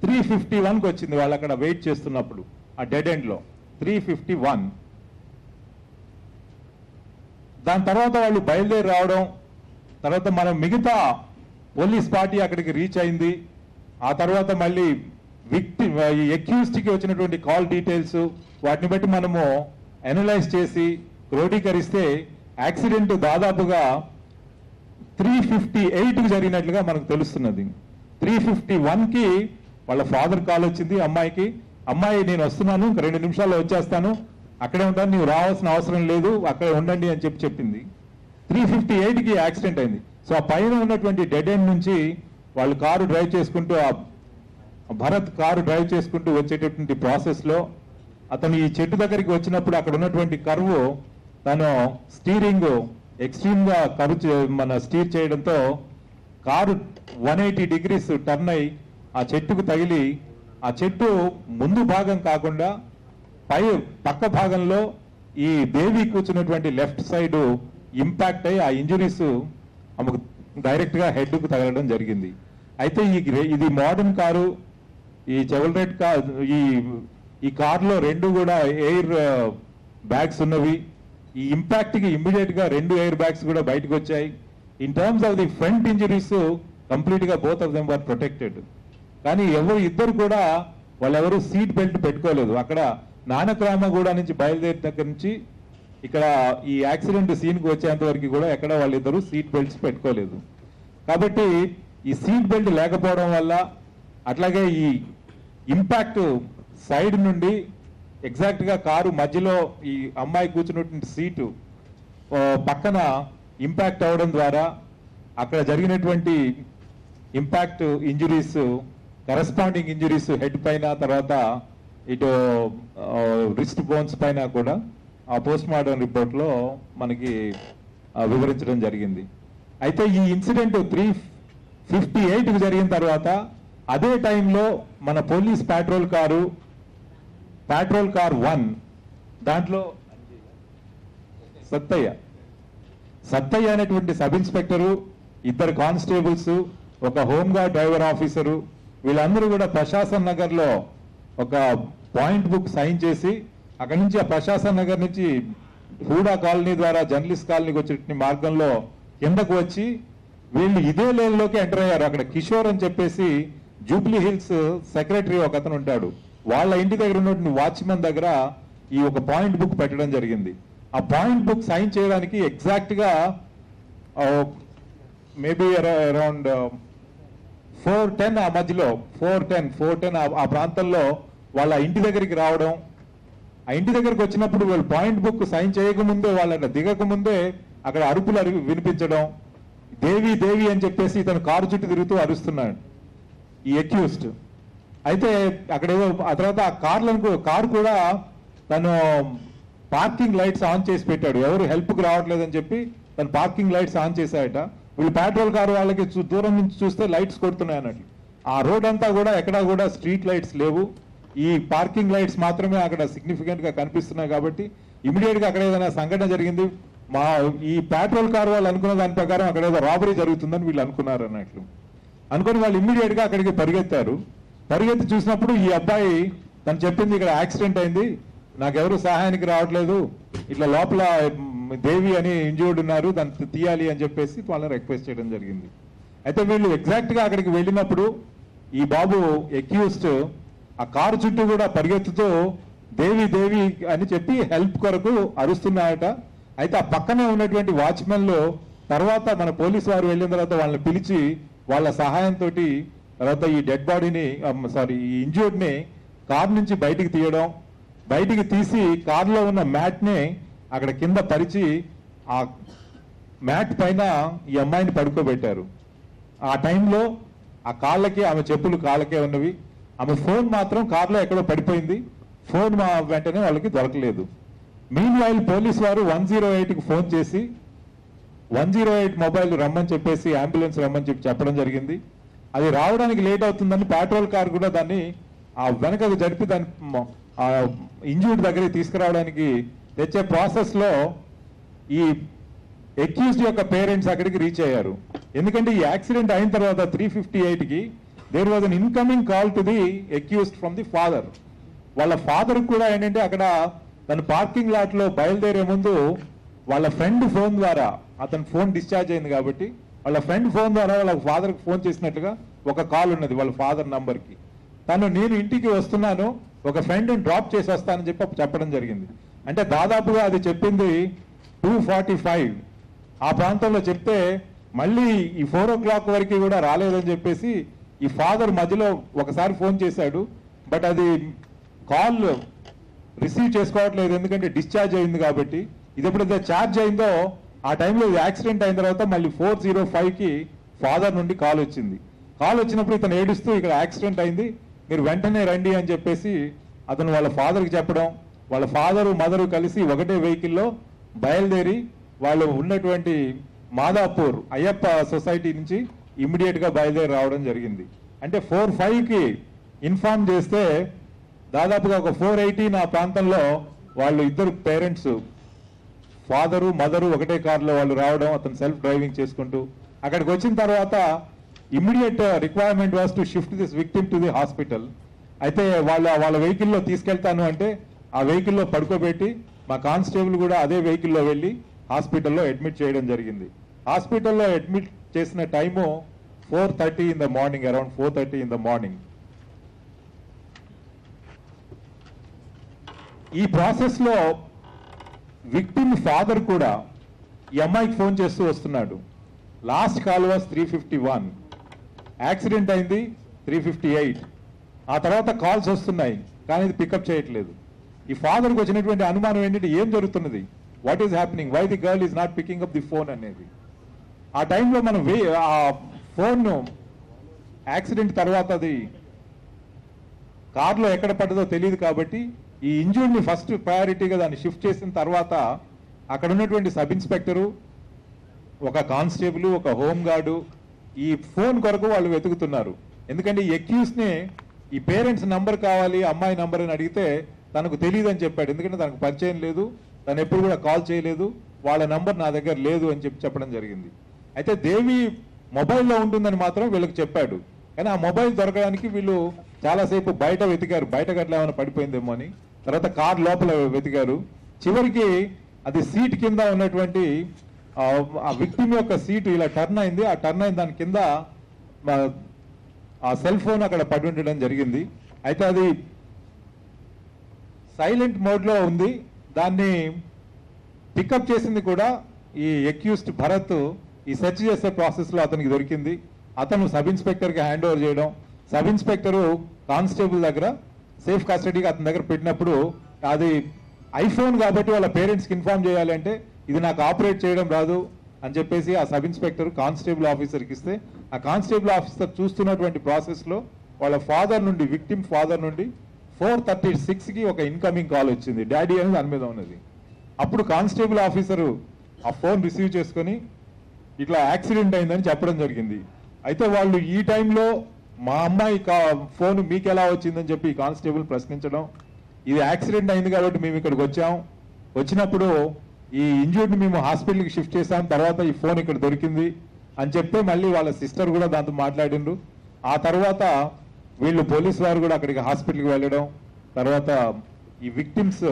351కి వచ్చింది. వాళ్ళు అక్కడ వెయిట్ చేస్తున్నప్పుడు ఆ డెడ్ ఎండ్లో 351. దాని తర్వాత వాళ్ళు బయలుదేరి రావడం, తర్వాత మనం మిగతా పోలీస్ పార్టీ అక్కడికి రీచ్ అయింది. ఆ తర్వాత మళ్ళీ విక్టిమ్ ఈ అక్యూజ్డ్కి వచ్చినటువంటి కాల్ డీటెయిల్స్ వాటిని బట్టి మనము అనలైజ్ చేసి క్రోడీకరిస్తే యాక్సిడెంట్ దాదాపుగా 358కి జరిగినట్లుగా మనకు తెలుస్తున్నది. 351కి వాళ్ళ ఫాదర్ కాల్ వచ్చింది అమ్మాయికి, అమ్మాయి నేను వస్తున్నాను, 2 నిమిషాల్లో వచ్చేస్తాను, అక్కడే ఉంటాను, నీవు రావాల్సిన అవసరం లేదు, అక్కడే ఉండండి అని చెప్పింది. 358కి యాక్సిడెంట్ అయింది. సో ఆ పైన ఉన్నటువంటి డెడ్ ఎండ్ నుంచి వాళ్ళు కారు డ్రైవ్ చేసుకుంటూ భరత్ కారు డ్రైవ్ చేసుకుంటూ వచ్చేటటువంటి ప్రాసెస్లో అతను ఈ చెట్టు దగ్గరికి వచ్చినప్పుడు అక్కడ ఉన్నటువంటి కర్వ్ తను స్టీరింగ్ ఎక్స్ట్రీమ్గా స్టీర్ చేయడంతో కారు 180 degrees టర్న్ అయి ఆ చెట్టుకు తగిలి ఆ చెట్టు ముందు భాగం కాకుండా పక్క భాగంలో ఈ దేవి కూర్చున్నటువంటి లెఫ్ట్ సైడ్ ఇంపాక్ట్ అయ్యి ఆ ఇంజురీస్ ఆమెకు డైరెక్ట్గా హెడ్కు తగలడం జరిగింది. అయితే ఇది మోడర్న్ కారు, ఈ చెవల్రెట్ కార్, ఈ కార్లో 2 కూడా ఎయిర్ బ్యాగ్స్ ఉన్నవి. ఈ ఇంపాక్ట్కి ఇమ్మీడియట్గా 2 ఎయిర్ బ్యాగ్స్ కూడా బయటకు వచ్చాయి. In terms of the front injuries కంప్లీట్గా both of them were protected. కానీ ఇద్దరు కూడా వాళ్ళెవరూ సీట్ బెల్ట్ పెట్టుకోలేదు. అక్కడ నానక్రామగూడ నుంచి బయలుదేరి దగ్గర నుంచి ఇక్కడ ఈ యాక్సిడెంట్ సీన్కి వచ్చేంత వరకు కూడా ఎక్కడ వాళ్ళిద్దరూ సీట్ బెల్ట్స్ పెట్టుకోలేదు. కాబట్టి ఈ సీట్ బెల్ట్ లేకపోవడం వల్ల, అట్లాగే ఈ ఇంపాక్ట్ సైడ్ నుండి ఎగ్జాక్ట్గా కారు మధ్యలో ఈ అమ్మాయి కూర్చున్నటువంటి సీటు పక్కన ఇంపాక్ట్ అవ్వడం ద్వారా అక్కడ జరిగినటువంటి impact injuries, corresponding injuries head పైన, తర్వాత ఇటు రిస్ట్ బోన్స్ పైన కూడా ఆ పోస్ట్ మార్టం రిపోర్ట్లో మనకి వివరించడం జరిగింది. అయితే ఈ ఇన్సిడెంట్ 3:58 జరిగిన తర్వాత అదే టైంలో మన పోలీస్ పాట్రోల్ కార్ 1 దాంట్లో సత్తయ్య అనేటువంటి సబ్ ఇన్స్పెక్టరు, 2 కానిస్టేబుల్స్, ఒక హోంగార్డ్ డ్రైవర్ ఆఫీసరు, వీళ్ళందరూ కూడా ప్రశాసన్ నగర్లో ఒక పాయింట్ బుక్ సైన్ చేసి అక్కడి నుంచి ఆ ప్రశాసన్ నగర్ నుంచి హూడా కాలనీ ద్వారా జర్నలిస్ట్ కాలనీకి వచ్చే మార్గంలో కిందకు వచ్చి వీళ్ళు ఇదే లేన్లోకి ఎంటర్ అయ్యారు. అక్కడ కిషోర్ అని చెప్పేసి జూబ్లీ హిల్స్ సెక్రటరీ ఒక అతను ఉంటాడు, వాళ్ళ ఇంటి దగ్గర ఉన్నటువంటి వాచ్మెన్ దగ్గర ఈ ఒక పాయింట్ బుక్ పెట్టడం జరిగింది. ఆ పాయింట్ బుక్ సైన్ చేయడానికి ఎగ్జాక్ట్ గా మేబీ అరౌండ్ 4:10 ఆ మధ్యలో 4:10 ఆ ప్రాంతంలో వాళ్ళ ఇంటి దగ్గరికి రావడం. ఆ ఇంటి దగ్గరికి వచ్చినప్పుడు వాళ్ళు పాయింట్ బుక్ సైన్ చేయకముందే, వాళ్ళ దిగకముందే అక్కడ అరుపులు వినిపించడం. దేవి దేవి అని చెప్పేసి ఇతను కారు చుట్టూ తిరుగుతూ అరుస్తున్నాడు ఈ అక్యూజ్డ్. అయితే అక్కడేదో ఆ తర్వాత ఆ కారు కూడా తను పార్కింగ్ లైట్స్ ఆన్ చేసి పెట్టాడు, ఎవరు హెల్ప్కి రావట్లేదని చెప్పి తను పార్కింగ్ లైట్స్ ఆన్ చేశాయట. వీళ్ళు పెట్రోల్ కారు వాళ్ళకి దూరం నుంచి చూస్తే లైట్స్ కొడుతున్నాయి అన్నట్లు. ఆ రోడ్ అంతా కూడా ఎక్కడా కూడా స్ట్రీట్ లైట్స్ లేవు, ఈ పార్కింగ్ లైట్స్ మాత్రమే అక్కడ సిగ్నిఫికెంట్ గా కనిపిస్తున్నాయి. కాబట్టి ఇమీడియట్ గా అక్కడ ఏదైనా సంఘటన జరిగింది, ఈ పెట్రోల్ కారు వాళ్ళు అనుకున్న దాని ప్రకారం అక్కడ ఏదో రాబరీ జరుగుతుందని వీళ్ళు అనుకున్నారు అన్నట్లు. అనుకుని వాళ్ళు ఇమ్మీడియట్ గా అక్కడికి పరిగెత్తారు. పరిగెత్తి చూసినప్పుడు ఈ అబ్బాయి తను చెప్పింది ఇక్కడ యాక్సిడెంట్ అయింది, నాకెవరు సహాయానికి రావట్లేదు, ఇట్లా లోపల దేవి అని ఇంజూర్డ్ ఉన్నారు, దాన్ని తీయాలి అని చెప్పేసి వాళ్ళని రిక్వెస్ట్ చేయడం జరిగింది. అయితే వీళ్ళు ఎగ్జాక్ట్ గా అక్కడికి వెళ్ళినప్పుడు ఈ బాబు అక్యూజ్డ్ ఆ కారు చుట్టూ కూడా పరిగెత్తుతూ దేవి దేవి అని చెప్పి హెల్ప్ కొరకు అరుస్తున్నాయట. అయితే ఆ పక్కనే ఉన్నటువంటి వాచ్మెన్లు తర్వాత మన పోలీసు వారు వెళ్ళిన తర్వాత వాళ్ళని పిలిచి వాళ్ళ సహాయంతో తర్వాత ఈ డెడ్ బాడీని ఈ ఇంజూర్డ్ని కారు నుంచి బయటికి తీయడం, బయటికి తీసి కారులో ఉన్న మ్యాట్ని అక్కడ కింద పరిచి ఆ మ్యాట్ పైన ఈ అమ్మాయిని పడుకోబెట్టారు. ఆ టైంలో ఆ కాళ్ళకి ఆమె చెప్పులు కాళ్ళకే ఉన్నవి, ఆమె ఫోన్ మాత్రం కారులో ఎక్కడో పడిపోయింది, ఫోన్ వెంటనే వాళ్ళకి దొరకలేదు. మీన్ వైల్ పోలీసు వారు 108కి ఫోన్ చేసి 108 మొబైల్ రమ్మని చెప్పేసి అంబులెన్స్ రమ్మని చెప్పడం జరిగింది. అది రావడానికి లేట్ అవుతుందని పెట్రోల్ కార్ కూడా దాన్ని ఆ వెనకకు జరిపి దాన్ని ఇంజూర్డ్ దగ్గరికి తీసుకురావడానికి తెచ్చే ప్రాసెస్ లో ఈ అక్యూజ్డ్ యొక్క పేరెంట్స్ అక్కడికి రీచ్ అయ్యారు. ఎందుకంటే ఈ యాక్సిడెంట్ అయిన తర్వాత 3:58కి there was an incoming call to the accused from the father. వాళ్ళ ఫాదర్ కూడా ఏంటంటే అక్కడ తన పార్కింగ్ లాట్ లో బయలుదేరే ముందు వాళ్ళ ఫ్రెండ్ ఫోన్ ద్వారా, అతని ఫోన్ డిశ్చార్జ్ అయింది కాబట్టి వాళ్ళ ఫ్రెండ్ ఫోన్ ద్వారా వాళ్ళ ఫాదర్కి ఫోన్ చేసినట్టుగా ఒక కాల్ ఉన్నది వాళ్ళ ఫాదర్ నంబర్కి. నేను ఇంటికి వస్తున్నాను, ఒక ఫ్రెండ్ని డ్రాప్ చేసి వస్తానని చెప్పడం జరిగింది. అంటే దాదాపుగా అది చెప్పింది 2:45 ఆ ప్రాంతంలో చెప్తే మళ్ళీ ఈ 4 o'clock వరకు కూడా రాలేదని చెప్పేసి ఈ ఫాదర్ మధ్యలో ఒకసారి ఫోన్ చేశాడు, బట్ అది కాల్ రిసీవ్ చేసుకోవట్లేదు ఎందుకంటే డిశ్చార్జ్ అయింది కాబట్టి. ఇది ఎప్పుడైతే ఛార్జ్ అయిందో ఆ టైంలో యాక్సిడెంట్ అయిన తర్వాత మళ్ళీ 4:05కి ఫాదర్ నుండి కాల్ వచ్చింది. కాల్ వచ్చినప్పుడు ఇతను ఏడుస్తూ ఇక్కడ యాక్సిడెంట్ అయింది, మీరు వెంటనే రండి అని చెప్పేసి అతను వాళ్ళ ఫాదర్కి చెప్పడం, వాళ్ళ ఫాదరు మదరు కలిసి ఒకటే వెహికల్లో బయలుదేరి వాళ్ళు ఉన్నటువంటి మాదాపూర్ అయ్యప్ప సొసైటీ నుంచి ఇమ్మీడియట్ గా బయలుదేరి రావడం జరిగింది. అంటే 4:05కి ఇన్ఫార్మ్ చేస్తే దాదాపుగా ఒక 4:18 ఆ ప్రాంతంలో వాళ్ళు ఇద్దరు పేరెంట్స్ ఫాదరు మదరు ఒకటే కార్లో వాళ్ళు రావడం, అతను సెల్ఫ్ డ్రైవింగ్ చేసుకుంటూ అక్కడికి వచ్చిన తర్వాత immediate requirement was to shift this victim to the hospital. అయితే వాళ్ళ వెహికల్లో తీసుకెళ్తాను అంటే ఆ వెహికల్లో పడుకోబెట్టి మా కానిస్టేబుల్ కూడా అదే వెహికల్లో వెళ్ళి హాస్పిటల్లో అడ్మిట్ చేయడం జరిగింది. హాస్పిటల్లో అడ్మిట్ చేసిన time 4:30 in the morning, around 4:30 in the morning. ఈ ప్రాసెస్లో విక్టిమ్ ఫాదర్ కూడా ఈ అమ్మాయికి ఫోన్ చేస్తూ వస్తున్నాడు. లాస్ట్ కాల్ వాస్ 3:51, యాక్సిడెంట్ అయింది 3:58. ఆ తర్వాత కాల్స్ వస్తున్నాయి కానీ ఇది పికప్ చేయట్లేదు. ఈ ఫాదర్కి వచ్చినటువంటి అనుమానం ఏంటంటే ఏం జరుగుతున్నది, what is happening, why the girl is not picking up the phone అనేది. ఆ టైంలో మనం ఆ ఫోన్ యాక్సిడెంట్ తర్వాత అది కార్లో ఎక్కడ పడ్డదో తెలియదు కాబట్టి ఈ ఇంజూర్డ్ని ఫస్ట్ ప్రయారిటీగా దాన్ని షిఫ్ట్ చేసిన తర్వాత అక్కడ ఉన్నటువంటి సబ్ ఇన్స్పెక్టరు ఒక కానిస్టేబుల్, ఒక హోమ్ గార్డు ఈ ఫోన్ కొరకు వాళ్ళు వెతుకుతున్నారు. ఎందుకంటే ఈ అక్యూస్ని ఈ పేరెంట్స్ నంబర్ కావాలి, అమ్మాయి నంబర్ అని అడిగితే తనకు తెలియదని చెప్పాడు. ఎందుకంటే తనకు పరిచయం లేదు, తను ఎప్పుడు కూడా కాల్ చేయలేదు, వాళ్ళ నంబర్ నా దగ్గర లేదు అని చెప్పడం జరిగింది. అయితే దేవి మొబైల్లో ఉంటుందని మాత్రం వీళ్ళకి చెప్పాడు. కానీ ఆ మొబైల్ దొరకడానికి వీళ్ళు చాలాసేపు బయట వెతికారు, బయట గట్ల ఏమైనా పడిపోయిందేమో అని. తర్వాత కార్ లోపల వెతికారు. చివరికి అది సీట్ కింద ఉన్నటువంటి ఆ విక్టిమ్ యొక్క సీటు ఇలా టర్న్ అయింది. ఆ టర్న్ అయిన దాని కింద ఆ సెల్ ఫోన్ అక్కడ పడి ఉండడం జరిగింది. అయితే అది సైలెంట్ మోడ్లో ఉంది. దాన్ని పికప్ చేసింది కూడా ఈ అక్యూస్డ్ భరత్ ఈ సెర్చ్ చేసే ప్రాసెస్లో అతనికి దొరికింది. అతను సబ్ ఇన్స్పెక్టర్కి హ్యాండ్ ఓవర్ చేయడం, సబ్ ఇన్స్పెక్టరు కానిస్టేబుల్ దగ్గర సేఫ్ కస్టడీగా అతని దగ్గర పెట్టినప్పుడు అది ఐఫోన్ కాబట్టి వాళ్ళ పేరెంట్స్కి ఇన్ఫార్మ్ చేయాలంటే ఇది నాకు ఆపరేట్ చేయడం రాదు అని చెప్పేసి ఆ సబ్ ఇన్స్పెక్టర్ కానిస్టేబుల్ ఆఫీసర్కి ఇస్తే ఆ కానిస్టేబుల్ ఆఫీసర్ చూస్తున్నటువంటి ప్రాసెస్లో వాళ్ళ ఫాదర్ నుండి, విక్టిమ్ ఫాదర్ నుండి 4:36కి ఒక ఇన్కమింగ్ కాల్ వచ్చింది. డాడీ అని దాని మీద ఉన్నది. అప్పుడు కానిస్టేబుల్ ఆఫీసరు ఆ ఫోన్ రిసీవ్ చేసుకొని ఇట్లా యాక్సిడెంట్ అయిందని చెప్పడం జరిగింది. అయితే వాళ్ళు ఈ టైంలో మా అమ్మాయి ఫోన్ మీకు ఎలా వచ్చిందని చెప్పి కానిస్టేబుల్ ప్రశ్నించడం, ఇది యాక్సిడెంట్ అయింది కాబట్టి మేము ఇక్కడికి వచ్చాం, వచ్చినప్పుడు ఈ ఇంజూర్డ్ని మేము హాస్పిటల్కి షిఫ్ట్ చేసాం, తర్వాత ఈ ఫోన్ ఇక్కడ దొరికింది అని చెప్తే మళ్ళీ వాళ్ళ సిస్టర్ కూడా దాంతో మాట్లాడిండ్రు. ఆ తర్వాత వీళ్ళు పోలీసు వారు కూడా అక్కడికి హాస్పిటల్కి వెళ్ళడం, తర్వాత ఈ విక్టిమ్స్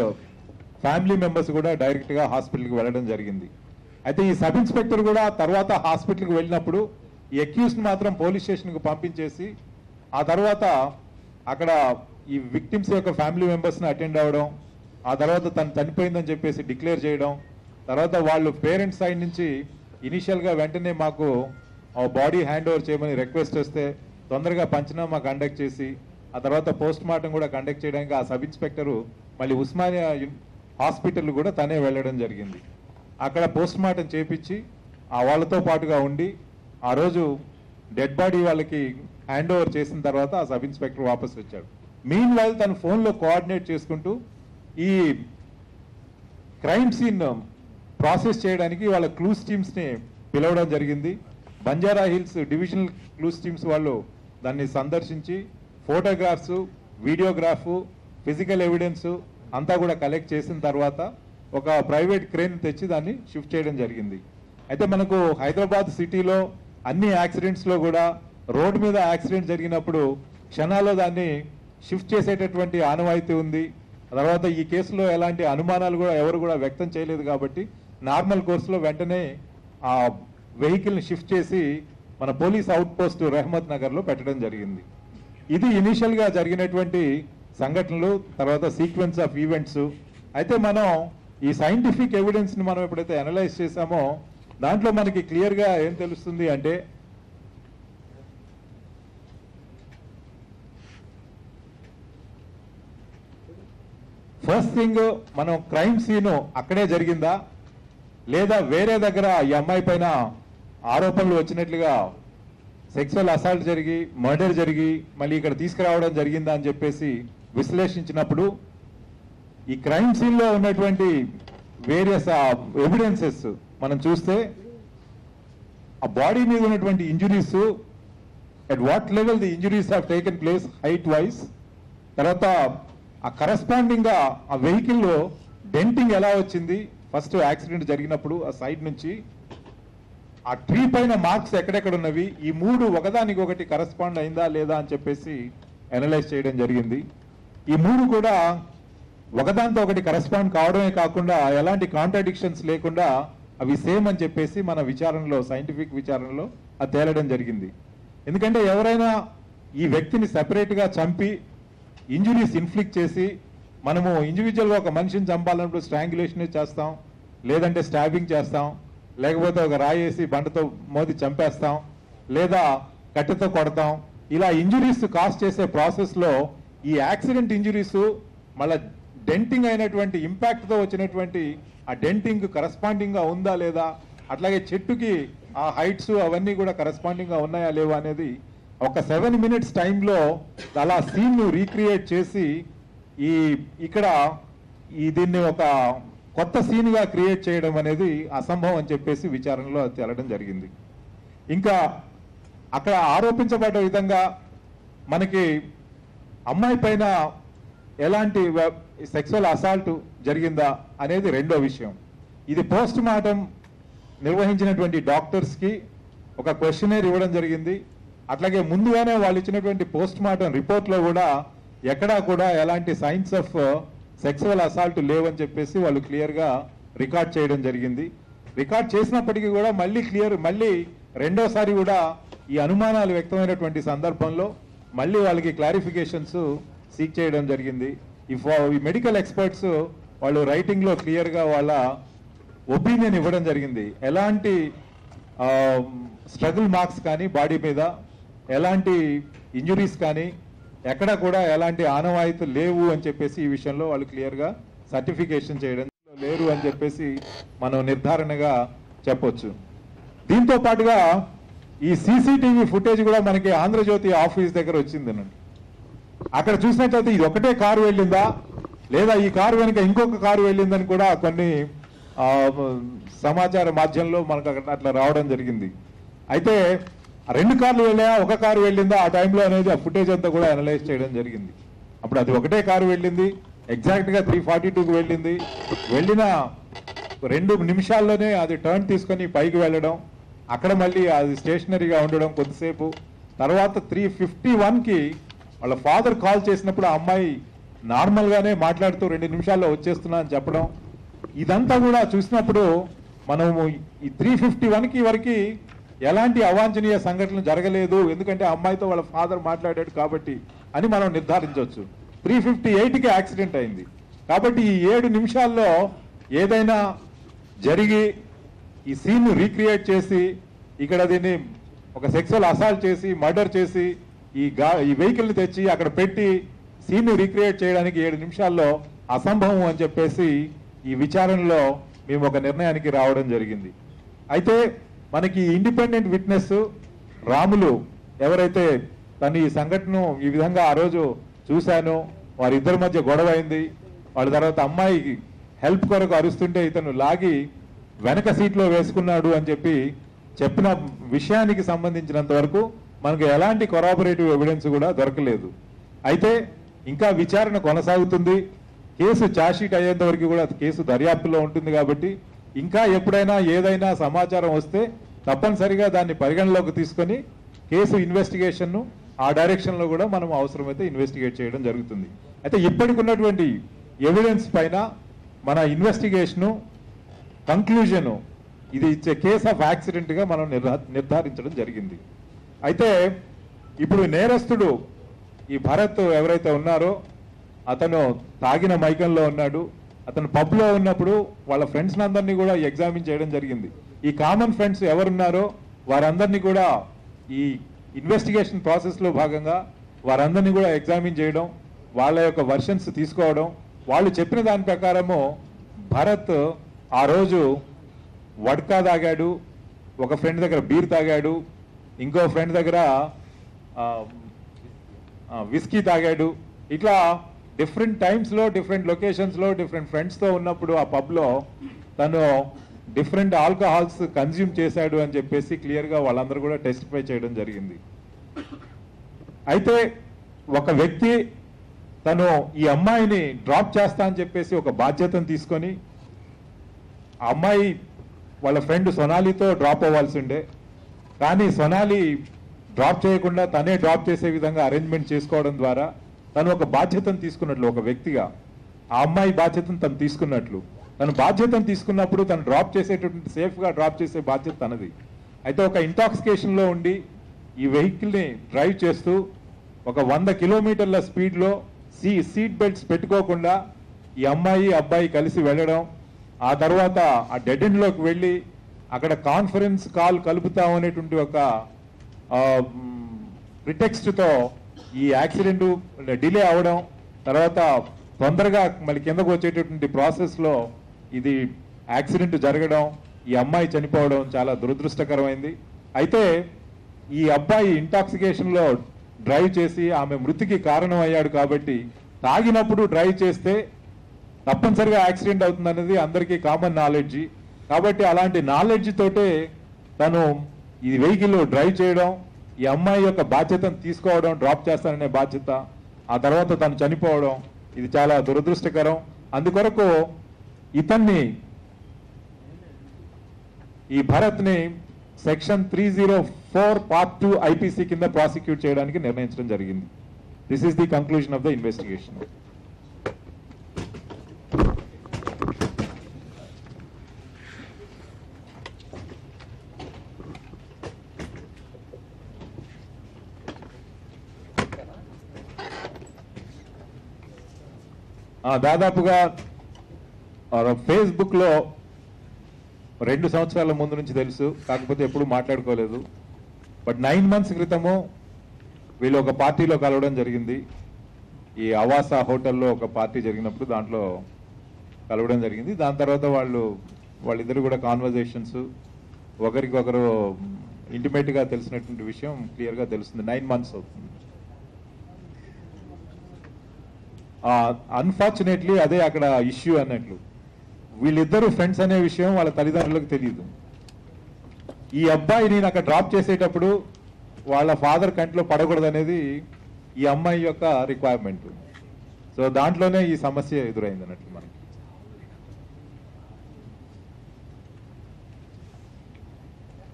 ఫ్యామిలీ మెంబర్స్ కూడా డైరెక్ట్గా హాస్పిటల్కి వెళ్ళడం జరిగింది. అయితే ఈ సబ్ ఇన్స్పెక్టర్ కూడా తర్వాత హాస్పిటల్కి వెళ్ళినప్పుడు ఈ అక్యూస్ని మాత్రం పోలీస్ స్టేషన్కి పంపించేసి ఆ తర్వాత అక్కడ ఈ విక్టిమ్స్ యొక్క ఫ్యామిలీ మెంబర్స్ని అటెండ్ అవ్వడం, ఆ తర్వాత తను చనిపోయిందని చెప్పేసి డిక్లేర్ చేయడం, తర్వాత వాళ్ళు పేరెంట్స్ సైడ్ నుంచి ఇనీషియల్గా వెంటనే మాకు బాడీ హ్యాండ్ ఓవర్ చేయమని రిక్వెస్ట్ వస్తే తొందరగా పంచనామా కండక్ట్ చేసి ఆ తర్వాత పోస్ట్ మార్టం కూడా కండక్ట్ చేయడానికి ఆ సబ్ ఇన్స్పెక్టరు మళ్ళీ ఉస్మానియా హాస్పిటల్ కూడా తనే వెళ్ళడం జరిగింది. అక్కడ పోస్ట్ మార్టం చేపించి ఆ వాళ్ళతో పాటుగా ఉండి ఆ రోజు డెడ్ బాడీ వాళ్ళకి హ్యాండ్ ఓవర్ చేసిన తర్వాత ఆ సబ్ ఇన్స్పెక్టర్ వాపస్ వచ్చాడు. మీన్ వైల్ తన ఫోన్లో కోఆర్డినేట్ చేసుకుంటూ ఈ క్రైమ్ సీన్ ప్రాసెస్ చేయడానికి వాళ్ళ క్లూస్ టీమ్స్ని పిలవడం జరిగింది. Banjara hills divisional clues teams వాళ్ళు దాన్ని సందర్శించి ఫోటోగ్రాఫ్స్, వీడియోగ్రాఫ్, ఫిజికల్ ఎవిడెన్స్ అంతా కూడా కలెక్ట్ చేసిన తర్వాత ఒక ప్రైవేట్ క్రేన్ తెచ్చి దాన్ని షిఫ్ట్ చేయడం జరిగింది. అయితే మనకు హైదరాబాద్ సిటీలో అన్ని యాక్సిడెంట్స్లో కూడా రోడ్డు మీద యాక్సిడెంట్ జరిగినప్పుడు క్షణాల్లో దాన్ని షిఫ్ట్ చేసేటటువంటి ఆనవాయితీ ఉంది. తర్వాత ఈ కేసులో ఎలాంటి అనుమానాలు కూడా ఎవరు కూడా వ్యక్తం చేయలేదు కాబట్టి నార్మల్ కోర్సులో వెంటనే ఆ వెహికల్ని షిఫ్ట్ చేసి మన పోలీస్ అవుట్ పోస్ట్ రెహమత్ నగర్లో పెట్టడం జరిగింది. ఇది ఇనీషియల్గా జరిగినటువంటి సంఘటనలు, తర్వాత సీక్వెన్స్ ఆఫ్ ఈవెంట్స్. అయితే మనం ఈ సైంటిఫిక్ ఎవిడెన్స్ని మనం ఎప్పుడైతే అనలైజ్ చేసామో దాంట్లో మనకి క్లియర్గా ఏం తెలుస్తుంది అంటే ఫస్ట్ థింగ్ మనం క్రైమ్ సీను అక్కడే జరిగిందా లేదా వేరే దగ్గర ఈ అమ్మాయి పైన ఆరోపణలు వచ్చినట్లుగా సెక్సువల్ అసాల్ట్ జరిగి మర్డర్ జరిగి మళ్ళీ ఇక్కడ తీసుకురావడం జరిగిందా అని చెప్పేసి విశ్లేషించినప్పుడు ఈ క్రైమ్ సీన్లో ఉన్నటువంటి వేరియస్ ఎవిడెన్సెస్ మనం చూస్తే ఆ బాడీ మీద ఉన్నటువంటి injuries, at what level the injuries have taken place height wise, తర్వాత ఆ కరస్పాండింగ్గా ఆ వెహికల్లో డెంటింగ్ ఎలా వచ్చింది ఫస్ట్ యాక్సిడెంట్ జరిగినప్పుడు ఆ సైడ్ నుంచి, ఆ ట్రీ పైన మార్క్స్ ఎక్కడెక్కడ ఉన్నవి, ఈ మూడు ఒకదానికొకటి కరస్పాండ్ అయిందా లేదా అని చెప్పేసి అనలైజ్ చేయడం జరిగింది. ఈ మూడు కూడా ఒకదాంతో ఒకటి కరస్పాండ్ కావడమే కాకుండా ఎలాంటి కాంట్రాడిక్షన్స్ లేకుండా అవి సేమ్ అని చెప్పేసి మన విచారణలో, సైంటిఫిక్ విచారణలో అది తేలడం జరిగింది. ఎందుకంటే ఎవరైనా ఈ వ్యక్తిని సెపరేట్గా చంపి ఇంజురీస్ ఇన్ఫ్లిక్ట్ చేసి మనము ఇండివిజువల్గా ఒక మనిషిని చంపాలన్నప్పుడు స్ట్రాంగులేషన్ చేస్తాం, లేదంటే స్టాబింగ్ చేస్తాం, లేకపోతే ఒక రాయేసి బండతో మోది చంపేస్తాం, లేదా కట్టెతో కొడతాం. ఇలా ఇంజురీస్ కాజ్ చేసే ప్రాసెస్లో ఈ యాక్సిడెంట్ ఇంజురీస్ మళ్ళీ డెంటింగ్ అయినటువంటి ఇంపాక్ట్తో వచ్చినటువంటి ఆ డెంటింగ్ కరస్పాండింగ్గా ఉందా లేదా, అట్లాగే చెట్టుకి ఆ హైట్స్ అవన్నీ కూడా కరస్పాండింగ్గా ఉన్నాయా లేవా అనేది ఒక 7 minutes టైంలో అలా సీన్ను రీక్రియేట్ చేసి ఇక్కడ దీన్ని ఒక కొత్త సీన్గా క్రియేట్ చేయడం అనేది అసంభవం అని చెప్పేసి విచారణలో తేలడం జరిగింది. ఇంకా అక్కడ ఆరోపించబడ్డ విధంగా మనకి అమ్మాయి పైన ఎలాంటి సెక్సువల్ అసాల్ట్ జరిగిందా అనేది రెండో విషయం. ఇది పోస్ట్ మార్టం నిర్వహించినటువంటి డాక్టర్స్కి ఒక క్వశ్చనర్ ఇవ్వడం జరిగింది. అట్లాగే ముందుగానే వాళ్ళు ఇచ్చినటువంటి పోస్ట్ మార్టం రిపోర్ట్లో కూడా ఎక్కడా కూడా ఎలాంటి సైన్స్ ఆఫ్ సెక్సువల్ అసాల్ట్ లేవని చెప్పేసి వాళ్ళు క్లియర్గా రికార్డ్ చేయడం జరిగింది. రికార్డ్ చేసినప్పటికీ కూడా మళ్ళీ రెండోసారి కూడా ఈ అనుమానాలు వ్యక్తమైనటువంటి సందర్భంలో మళ్ళీ వాళ్ళకి క్లారిఫికేషన్స్ సీక్ చేయడం జరిగింది. ఈ మెడికల్ ఎక్స్పర్ట్స్ వాళ్ళు రైటింగ్లో క్లియర్గా వాళ్ళ ఒపీనియన్ ఇవ్వడం జరిగింది. ఎలాంటి స్ట్రగుల్ మార్క్స్ కానీ బాడీ మీద ఎలాంటి ఇంజురీస్ కానీ ఎక్కడ కూడా ఎలాంటి ఆనవాయితీలు లేవు అని చెప్పేసి ఈ విషయంలో వాళ్ళు క్లియర్గా సర్టిఫికేషన్ చేయడం లేరు అని చెప్పేసి మనం నిర్ధారణగా చెప్పొచ్చు. దీంతో పాటుగా ఈ సీసీటీవీ ఫుటేజ్ కూడా మనకి ఆంధ్రజ్యోతి ఆఫీస్ దగ్గర వచ్చిందనండి. అక్కడ చూసినట్లయితే ఇది ఒకటే కారు వెళ్ళిందా లేదా ఈ కారు వెనుక ఇంకొక కారు వెళ్ళిందని కూడా కొన్ని సమాచార మాధ్యమంలో మనకు అట్లా రావడం జరిగింది. అయితే రెండు కార్లు వెళ్ళా ఒక కారు వెళ్ళిందా ఆ టైంలో అనేది ఆ ఫుటేజ్ అంతా కూడా అనలైజ్ చేయడం జరిగింది. అప్పుడు అది ఒకటే కారు వెళ్ళింది, ఎగ్జాక్ట్గా 342కి వెళ్ళింది. వెళ్ళిన 2 నిమిషాల్లోనే అది టర్న్ తీసుకొని పైకి వెళ్ళడం, అక్కడ మళ్ళీ అది స్టేషనరీగా ఉండడం కొద్దిసేపు. తర్వాత 351కి వాళ్ళ ఫాదర్ కాల్ చేసినప్పుడు ఆ అమ్మాయి నార్మల్గానే మాట్లాడుతూ 2 నిమిషాల్లో వచ్చేస్తున్నా అని చెప్పడం. ఇదంతా కూడా చూసినప్పుడు మనము ఈ 351కి వరకు ఎలాంటి అవాంఛనీయ సంఘటనలు జరగలేదు, ఎందుకంటే అమ్మాయితో వాళ్ళ ఫాదర్ మాట్లాడాడు కాబట్టి అని మనం నిర్ధారించవచ్చు. 358కి యాక్సిడెంట్ అయింది కాబట్టి ఈ 7 నిమిషాల్లో ఏదైనా జరిగి ఈ సీన్ను రీక్రియేట్ చేసి ఇక్కడ దీన్ని ఒక సెక్సువల్ అసాల్ట్ చేసి మర్డర్ చేసి ఈ వెహికల్ని తెచ్చి అక్కడ పెట్టి సీన్ను రీక్రియేట్ చేయడానికి 7 నిమిషాల్లో అసంభవం అని చెప్పేసి ఈ విచారణలో మేము ఒక నిర్ణయానికి రావడం జరిగింది. అయితే మనకి ఇండిపెండెంట్ విట్నెస్ రాములు ఎవరైతే తను ఈ సంఘటన ఈ విధంగా ఆ రోజు చూశానో, వారిద్దరి మధ్య గొడవ అయింది. వాళ్ళ తర్వాత అమ్మాయికి హెల్ప్ కొరకు అరుస్తుంటే ఇతను లాగి వెనక సీట్లో వేసుకున్నాడు అని చెప్పిన విషయానికి సంబంధించినంత వరకు మనకు ఎలాంటి కొరాబరేటివ్ ఎవిడెన్స్ కూడా దొరకలేదు. అయితే ఇంకా విచారణ కొనసాగుతుంది. కేసు ఛార్జ్షీట్ అయ్యేంత వరకు కూడా కేసు దర్యాప్తులో ఉంటుంది కాబట్టి ఇంకా ఎప్పుడైనా ఏదైనా సమాచారం వస్తే తప్పనిసరిగా దాన్ని పరిగణలోకి తీసుకొని కేసు ఇన్వెస్టిగేషన్ను ఆ డైరెక్షన్లో కూడా మనం అవసరమైతే ఇన్వెస్టిగేట్ చేయడం జరుగుతుంది. అయితే ఇప్పటికున్నటువంటి ఎవిడెన్స్ పైన మన ఇన్వెస్టిగేషను కంక్లూజను ఇది ఇచ్చే కేస్ ఆఫ్ యాక్సిడెంట్గా మనం నిర్ధారించడం జరిగింది. అయితే ఇప్పుడు నేరస్తుడు ఈ భరత్ ఎవరైతే ఉన్నారో అతను తాగిన మైకంలో ఉన్నాడు. అతను పబ్లో ఉన్నప్పుడు వాళ్ళ ఫ్రెండ్స్ని అందరినీ కూడా ఎగ్జామిన్ చేయడం జరిగింది. ఈ కామన్ ఫ్రెండ్స్ ఎవరున్నారో వారందరినీ కూడా ఈ ఇన్వెస్టిగేషన్ ప్రాసెస్లో భాగంగా వారందరినీ కూడా ఎగ్జామిన్ చేయడం, వాళ్ళ యొక్క వర్షన్స్ తీసుకోవడం. వాళ్ళు చెప్పిన దాని ప్రకారము భరత్ ఆ రోజు వడ్కా తాగాడు, ఒక ఫ్రెండ్ దగ్గర బీర్ తాగాడు, ఇంకో ఫ్రెండ్ దగ్గర విస్కీ తాగాడు. ఇట్లా డిఫరెంట్ టైమ్స్లో డిఫరెంట్ లొకేషన్స్లో డిఫరెంట్ ఫ్రెండ్స్తో ఉన్నప్పుడు ఆ పబ్లో తను డిఫరెంట్ ఆల్కహాల్స్ కన్జ్యూమ్ చేశాడు అని చెప్పేసి క్లియర్గా వాళ్ళందరూ కూడా టెస్టిఫై చేయడం జరిగింది. అయితే ఒక వ్యక్తి తను ఈ అమ్మాయిని డ్రాప్ చేస్తా అని చెప్పేసి ఒక బాధ్యతను తీసుకొని ఆ అమ్మాయి వాళ్ళ ఫ్రెండ్ సొనాలితో డ్రాప్ అవ్వాల్సి ఉండే, కానీ సొనాలి డ్రాప్ చేయకుండా తనే డ్రాప్ చేసే విధంగా అరేంజ్మెంట్ చేసుకోవడం ద్వారా తను ఒక బాధ్యతను తీసుకున్నట్లు, ఒక వ్యక్తిగా ఆ అమ్మాయి బాధ్యతను తను తీసుకున్నట్లు, తను బాధ్యతను తీసుకున్నప్పుడు తను డ్రాప్ చేసేటటువంటి సేఫ్గా డ్రాప్ చేసే బాధ్యత తనది. అయితే ఒక ఇంటాక్సికేషన్లో ఉండి ఈ వెహికల్ని డ్రైవ్ చేస్తూ ఒక 100 కిలోమీటర్ల స్పీడ్లో సీట్ బెల్ట్స్ పెట్టుకోకుండా ఈ అమ్మాయి అబ్బాయి కలిసి వెళ్ళడం, ఆ తర్వాత ఆ డెడ్ ఎండ్లోకి వెళ్ళి అక్కడ కాన్ఫరెన్స్ కాల్ కలుపుతామనేటువంటి ఒక ప్రిటెక్స్ట్తో ఈ యాక్సిడెంట్ డిలే అవడం, తర్వాత తొందరగా మళ్ళీ కిందకు వచ్చేటటువంటి ప్రాసెస్లో ఇది యాక్సిడెంట్ జరగడం, ఈ అమ్మాయి చనిపోవడం చాలా దురదృష్టకరమైంది. అయితే ఈ అబ్బాయి ఇంటాక్సికేషన్లో డ్రైవ్ చేసి ఆమె మృతికి కారణం అయ్యాడు కాబట్టి తాగినప్పుడు డ్రైవ్ చేస్తే తప్పనిసరిగా యాక్సిడెంట్ అవుతుంది అనేది అందరికీ కామన్ నాలెడ్జి. కాబట్టి అలాంటి నాలెడ్జ్ తోటే తను ఈ వెహికల్ డ్రైవ్ చేయడం, ఈ అమ్మాయి యొక్క బాధ్యతను తీసుకోవడం, డ్రాప్ చేస్తాననే బాధ్యత, ఆ తర్వాత తను చనిపోవడం, ఇది చాలా దురదృష్టకరం. అందుకొరకు ఇతన్ని, ఈ భరత్ని సెక్షన్ 304 Part 2 IPC కింద ప్రాసిక్యూట్ చేయడానికి నిర్ణయించడం జరిగింది. This is the conclusion of the investigation. దాదాపుగా ఫేస్బుక్లో 2 సంవత్సరాల ముందు నుంచి తెలుసు, కాకపోతే ఎప్పుడు మాట్లాడుకోలేదు. బట్ 9 months క్రితము వీళ్ళు ఒక పార్టీలో కలవడం జరిగింది. ఈ ఆవాస హోటల్లో ఒక పార్టీ జరిగినప్పుడు దాంట్లో కలవడం జరిగింది. దాని తర్వాత వాళ్ళిద్దరు కూడా కాన్వర్జేషన్స్, ఒకరికొకరు ఇంటిమేట్గా తెలిసినటువంటి విషయం క్లియర్గా తెలుస్తుంది. 9 months అవుతుంది. అన్ఫార్చునేట్లీ అదే అక్కడ ఇష్యూ అన్నట్లు. వీళ్ళిద్దరు ఫ్రెండ్స్ అనే విషయం వాళ్ళ తల్లిదండ్రులకు తెలియదు. ఈ అబ్బాయిని అక్కడ డ్రాప్ చేసేటప్పుడు వాళ్ళ ఫాదర్ కంట్లో పడకూడదు అనేది ఈ అమ్మాయి యొక్క రిక్వైర్మెంట్. సో దాంట్లోనే ఈ సమస్య ఎదురైంది అన్నట్లు మనకి.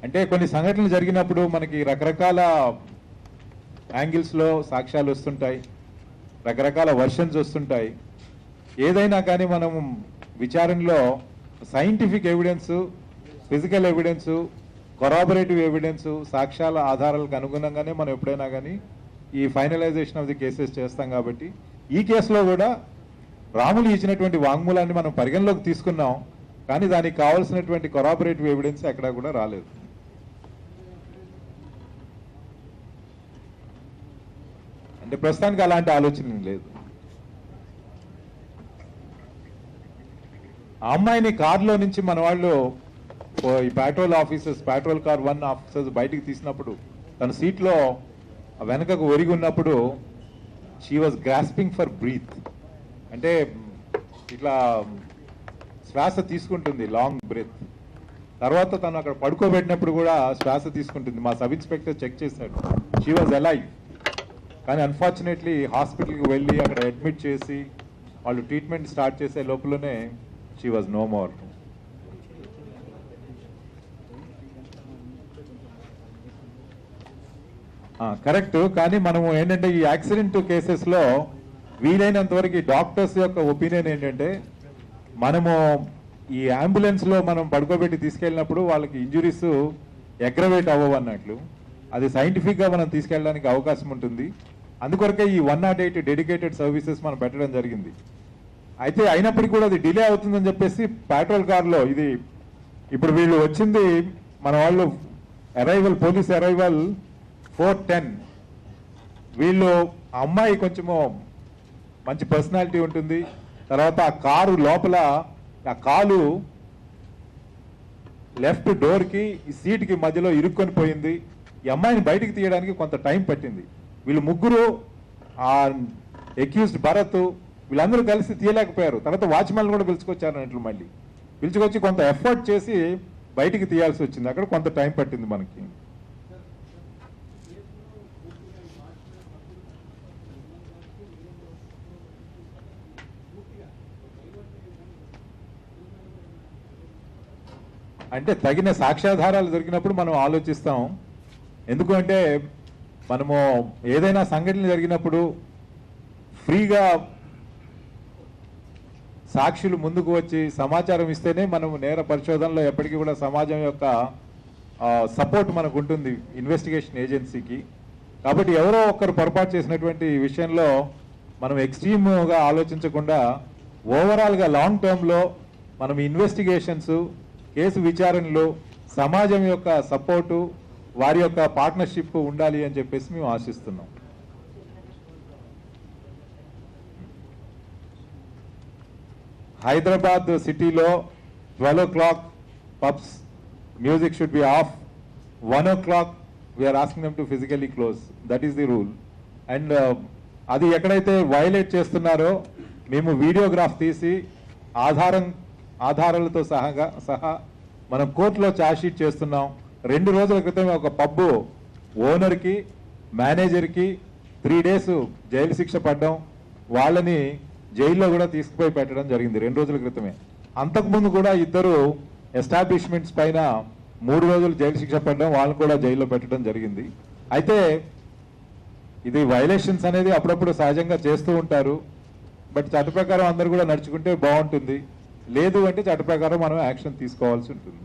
అంటే కొన్ని సంఘటనలు జరిగినప్పుడు మనకి రకరకాల యాంగిల్స్లో సాక్ష్యాలు వస్తుంటాయి, రకరకాల వర్షన్స్ వస్తుంటాయి. ఏదైనా కానీ మనం విచారణలో scientific evidence, physical evidence, corroborative evidence, సాక్ష్యాల ఆధారాలకు అనుగుణంగానే మనం ఎప్పుడైనా కానీ ఈ ఫైనలైజేషన్ ఆఫ్ ది కేసెస్ చేస్తాం. కాబట్టి ఈ కేసులో కూడా రాములు ఇచ్చినటువంటి వాంగ్మూలాన్ని మనం పరిగణలోకి తీసుకున్నాం, కానీ దానికి కావాల్సినటువంటి కొరాబరేటివ్ ఎవిడెన్స్ ఎక్కడా కూడా రాలేదు. అంటే ప్రస్తుతానికి అలాంటి ఆలోచన లేదు. ఆ అమ్మాయిని కారులో నుంచి మన వాళ్ళు ఈ పెట్రోల్ కార్ 1 ఆఫీసర్స్ బయటికి తీసినప్పుడు తన సీట్లో వెనకకు ఒరిగి ఉన్నప్పుడు she was grasping for breath. అంటే ఇట్లా శ్వాస తీసుకుంటుంది, లాంగ్ బ్రీత్. తర్వాత తను అక్కడ పడుకోబెట్టినప్పుడు కూడా శ్వాస తీసుకుంటుంది. మా సబ్ ఇన్స్పెక్టర్ చెక్ చేశాడు, షీ వాజ్ అలైవ్. కానీ అన్ఫార్చునేట్లీ హాస్పిటల్కి వెళ్ళి అక్కడ అడ్మిట్ చేసి వాళ్ళు ట్రీట్మెంట్ స్టార్ట్ చేసే లోపలనే she was no more. Correct. కానీ మనము ఏంటంటే ఈ యాక్సిడెంట్ కేసెస్లో వీలైనంత వరకు డాక్టర్స్ యొక్క ఒపీనియన్ ఏంటంటే, మనము ఈ అంబులెన్స్లో మనం పడుకోబెట్టి తీసుకెళ్ళినప్పుడు వాళ్ళకి ఇంజురీస్ అగ్రవేట్ అవ్వవు అన్నట్లు. అది సైంటిఫిక్గా మనం తీసుకెళ్ళడానికి అవకాశం ఉంటుంది. అందుకొరకే ఈ 108 డెడికేటెడ్ సర్వీసెస్ మనం పెట్టడం జరిగింది. అయితే అయినప్పటికీ కూడా అది డిలే అవుతుందని చెప్పేసి పెట్రోల్ కార్లో ఇది ఇప్పుడు వీళ్ళు వచ్చింది మన వాళ్ళు పోలీస్ అరైవల్ 4:10. వీళ్ళు ఆ అమ్మాయి కొంచెము మంచి పర్సనాలిటీ ఉంటుంది. తర్వాత ఆ కారు లోపల ఆ కాలు లెఫ్ట్ డోర్కి ఈ సీట్కి మధ్యలో ఇరుక్కొని పోయింది. ఈ అమ్మాయిని బయటికి తీయడానికి కొంత టైం పట్టింది. వీళ్ళు ముగ్గురు, ఆ ఎక్యూజ్డ్ భరత్, వీళ్ళందరూ కలిసి తీయలేకపోయారు. తర్వాత వాచ్మెన్ కూడా పిలుచుకొచ్చారు అన్నట్లు. మళ్ళీ పిలుచుకొచ్చి కొంత ఎఫర్ట్ చేసి బయటికి తీయాల్సి వచ్చింది. అక్కడ కొంత టైం పట్టింది మనకి. అంటే తగిన సాక్ష్యాధారాలు దొరికినప్పుడు మనం ఆలోచిస్తాం. ఎందుకంటే మనము ఏదైనా సంఘటన జరిగినప్పుడు ఫ్రీగా సాక్షులు ముందుకు వచ్చి సమాచారం ఇస్తేనే మనము నేర పరిశోధనలో ఎప్పటికీ కూడా సమాజం యొక్క సపోర్ట్ మనకు ఉంటుంది ఇన్వెస్టిగేషన్ ఏజెన్సీకి. కాబట్టి ఎవరో ఒక్కరు పొరపాటు చేసినటువంటి విషయంలో మనం ఎక్స్ట్రీమ్గా ఆలోచించకుండా ఓవరాల్గా లాంగ్ టర్మ్లో మనం ఇన్వెస్టిగేషన్స్, కేసు విచారణలో సమాజం యొక్క సపోర్టు, వారి యొక్క పార్ట్నర్షిప్ ఉండాలి అని చెప్పేసి మేము ఆశిస్తున్నాం. హైదరాబాద్ సిటీలో 12 o'clock pubs music should be off. 1 o'clock we are asking them to physically close. That is the rule. And అది ఎక్కడైతే వైలేట్ చేస్తున్నారో మేము వీడియోగ్రాఫ్ తీసి ఆధారాలతో సహా మనం కోర్టులో ఛార్జ్షీట్ చేస్తున్నాం. 2 రోజుల క్రితం ఒక పబ్బు ఓనర్కి మేనేజర్కి 3 days జైలు శిక్ష పడ్డం, వాళ్ళని జైల్లో కూడా తీసుకుపోయి పెట్టడం జరిగింది 2 రోజుల క్రితమే. అంతకుముందు కూడా 2 ఎస్టాబ్లిష్మెంట్స్ పైన 3 రోజులు జైలు శిక్ష పడ్డం, వాళ్ళని కూడా జైల్లో పెట్టడం జరిగింది. అయితే ఇది వైలేషన్స్ అనేది అప్పుడప్పుడు సహజంగా చేస్తూ ఉంటారు. బట్ చట్ట ప్రకారం అందరూ కూడా నడుచుకుంటే బాగుంటుంది. లేదు అంటే చట్ట ప్రకారం మనం యాక్షన్ తీసుకోవాల్సి ఉంటుంది.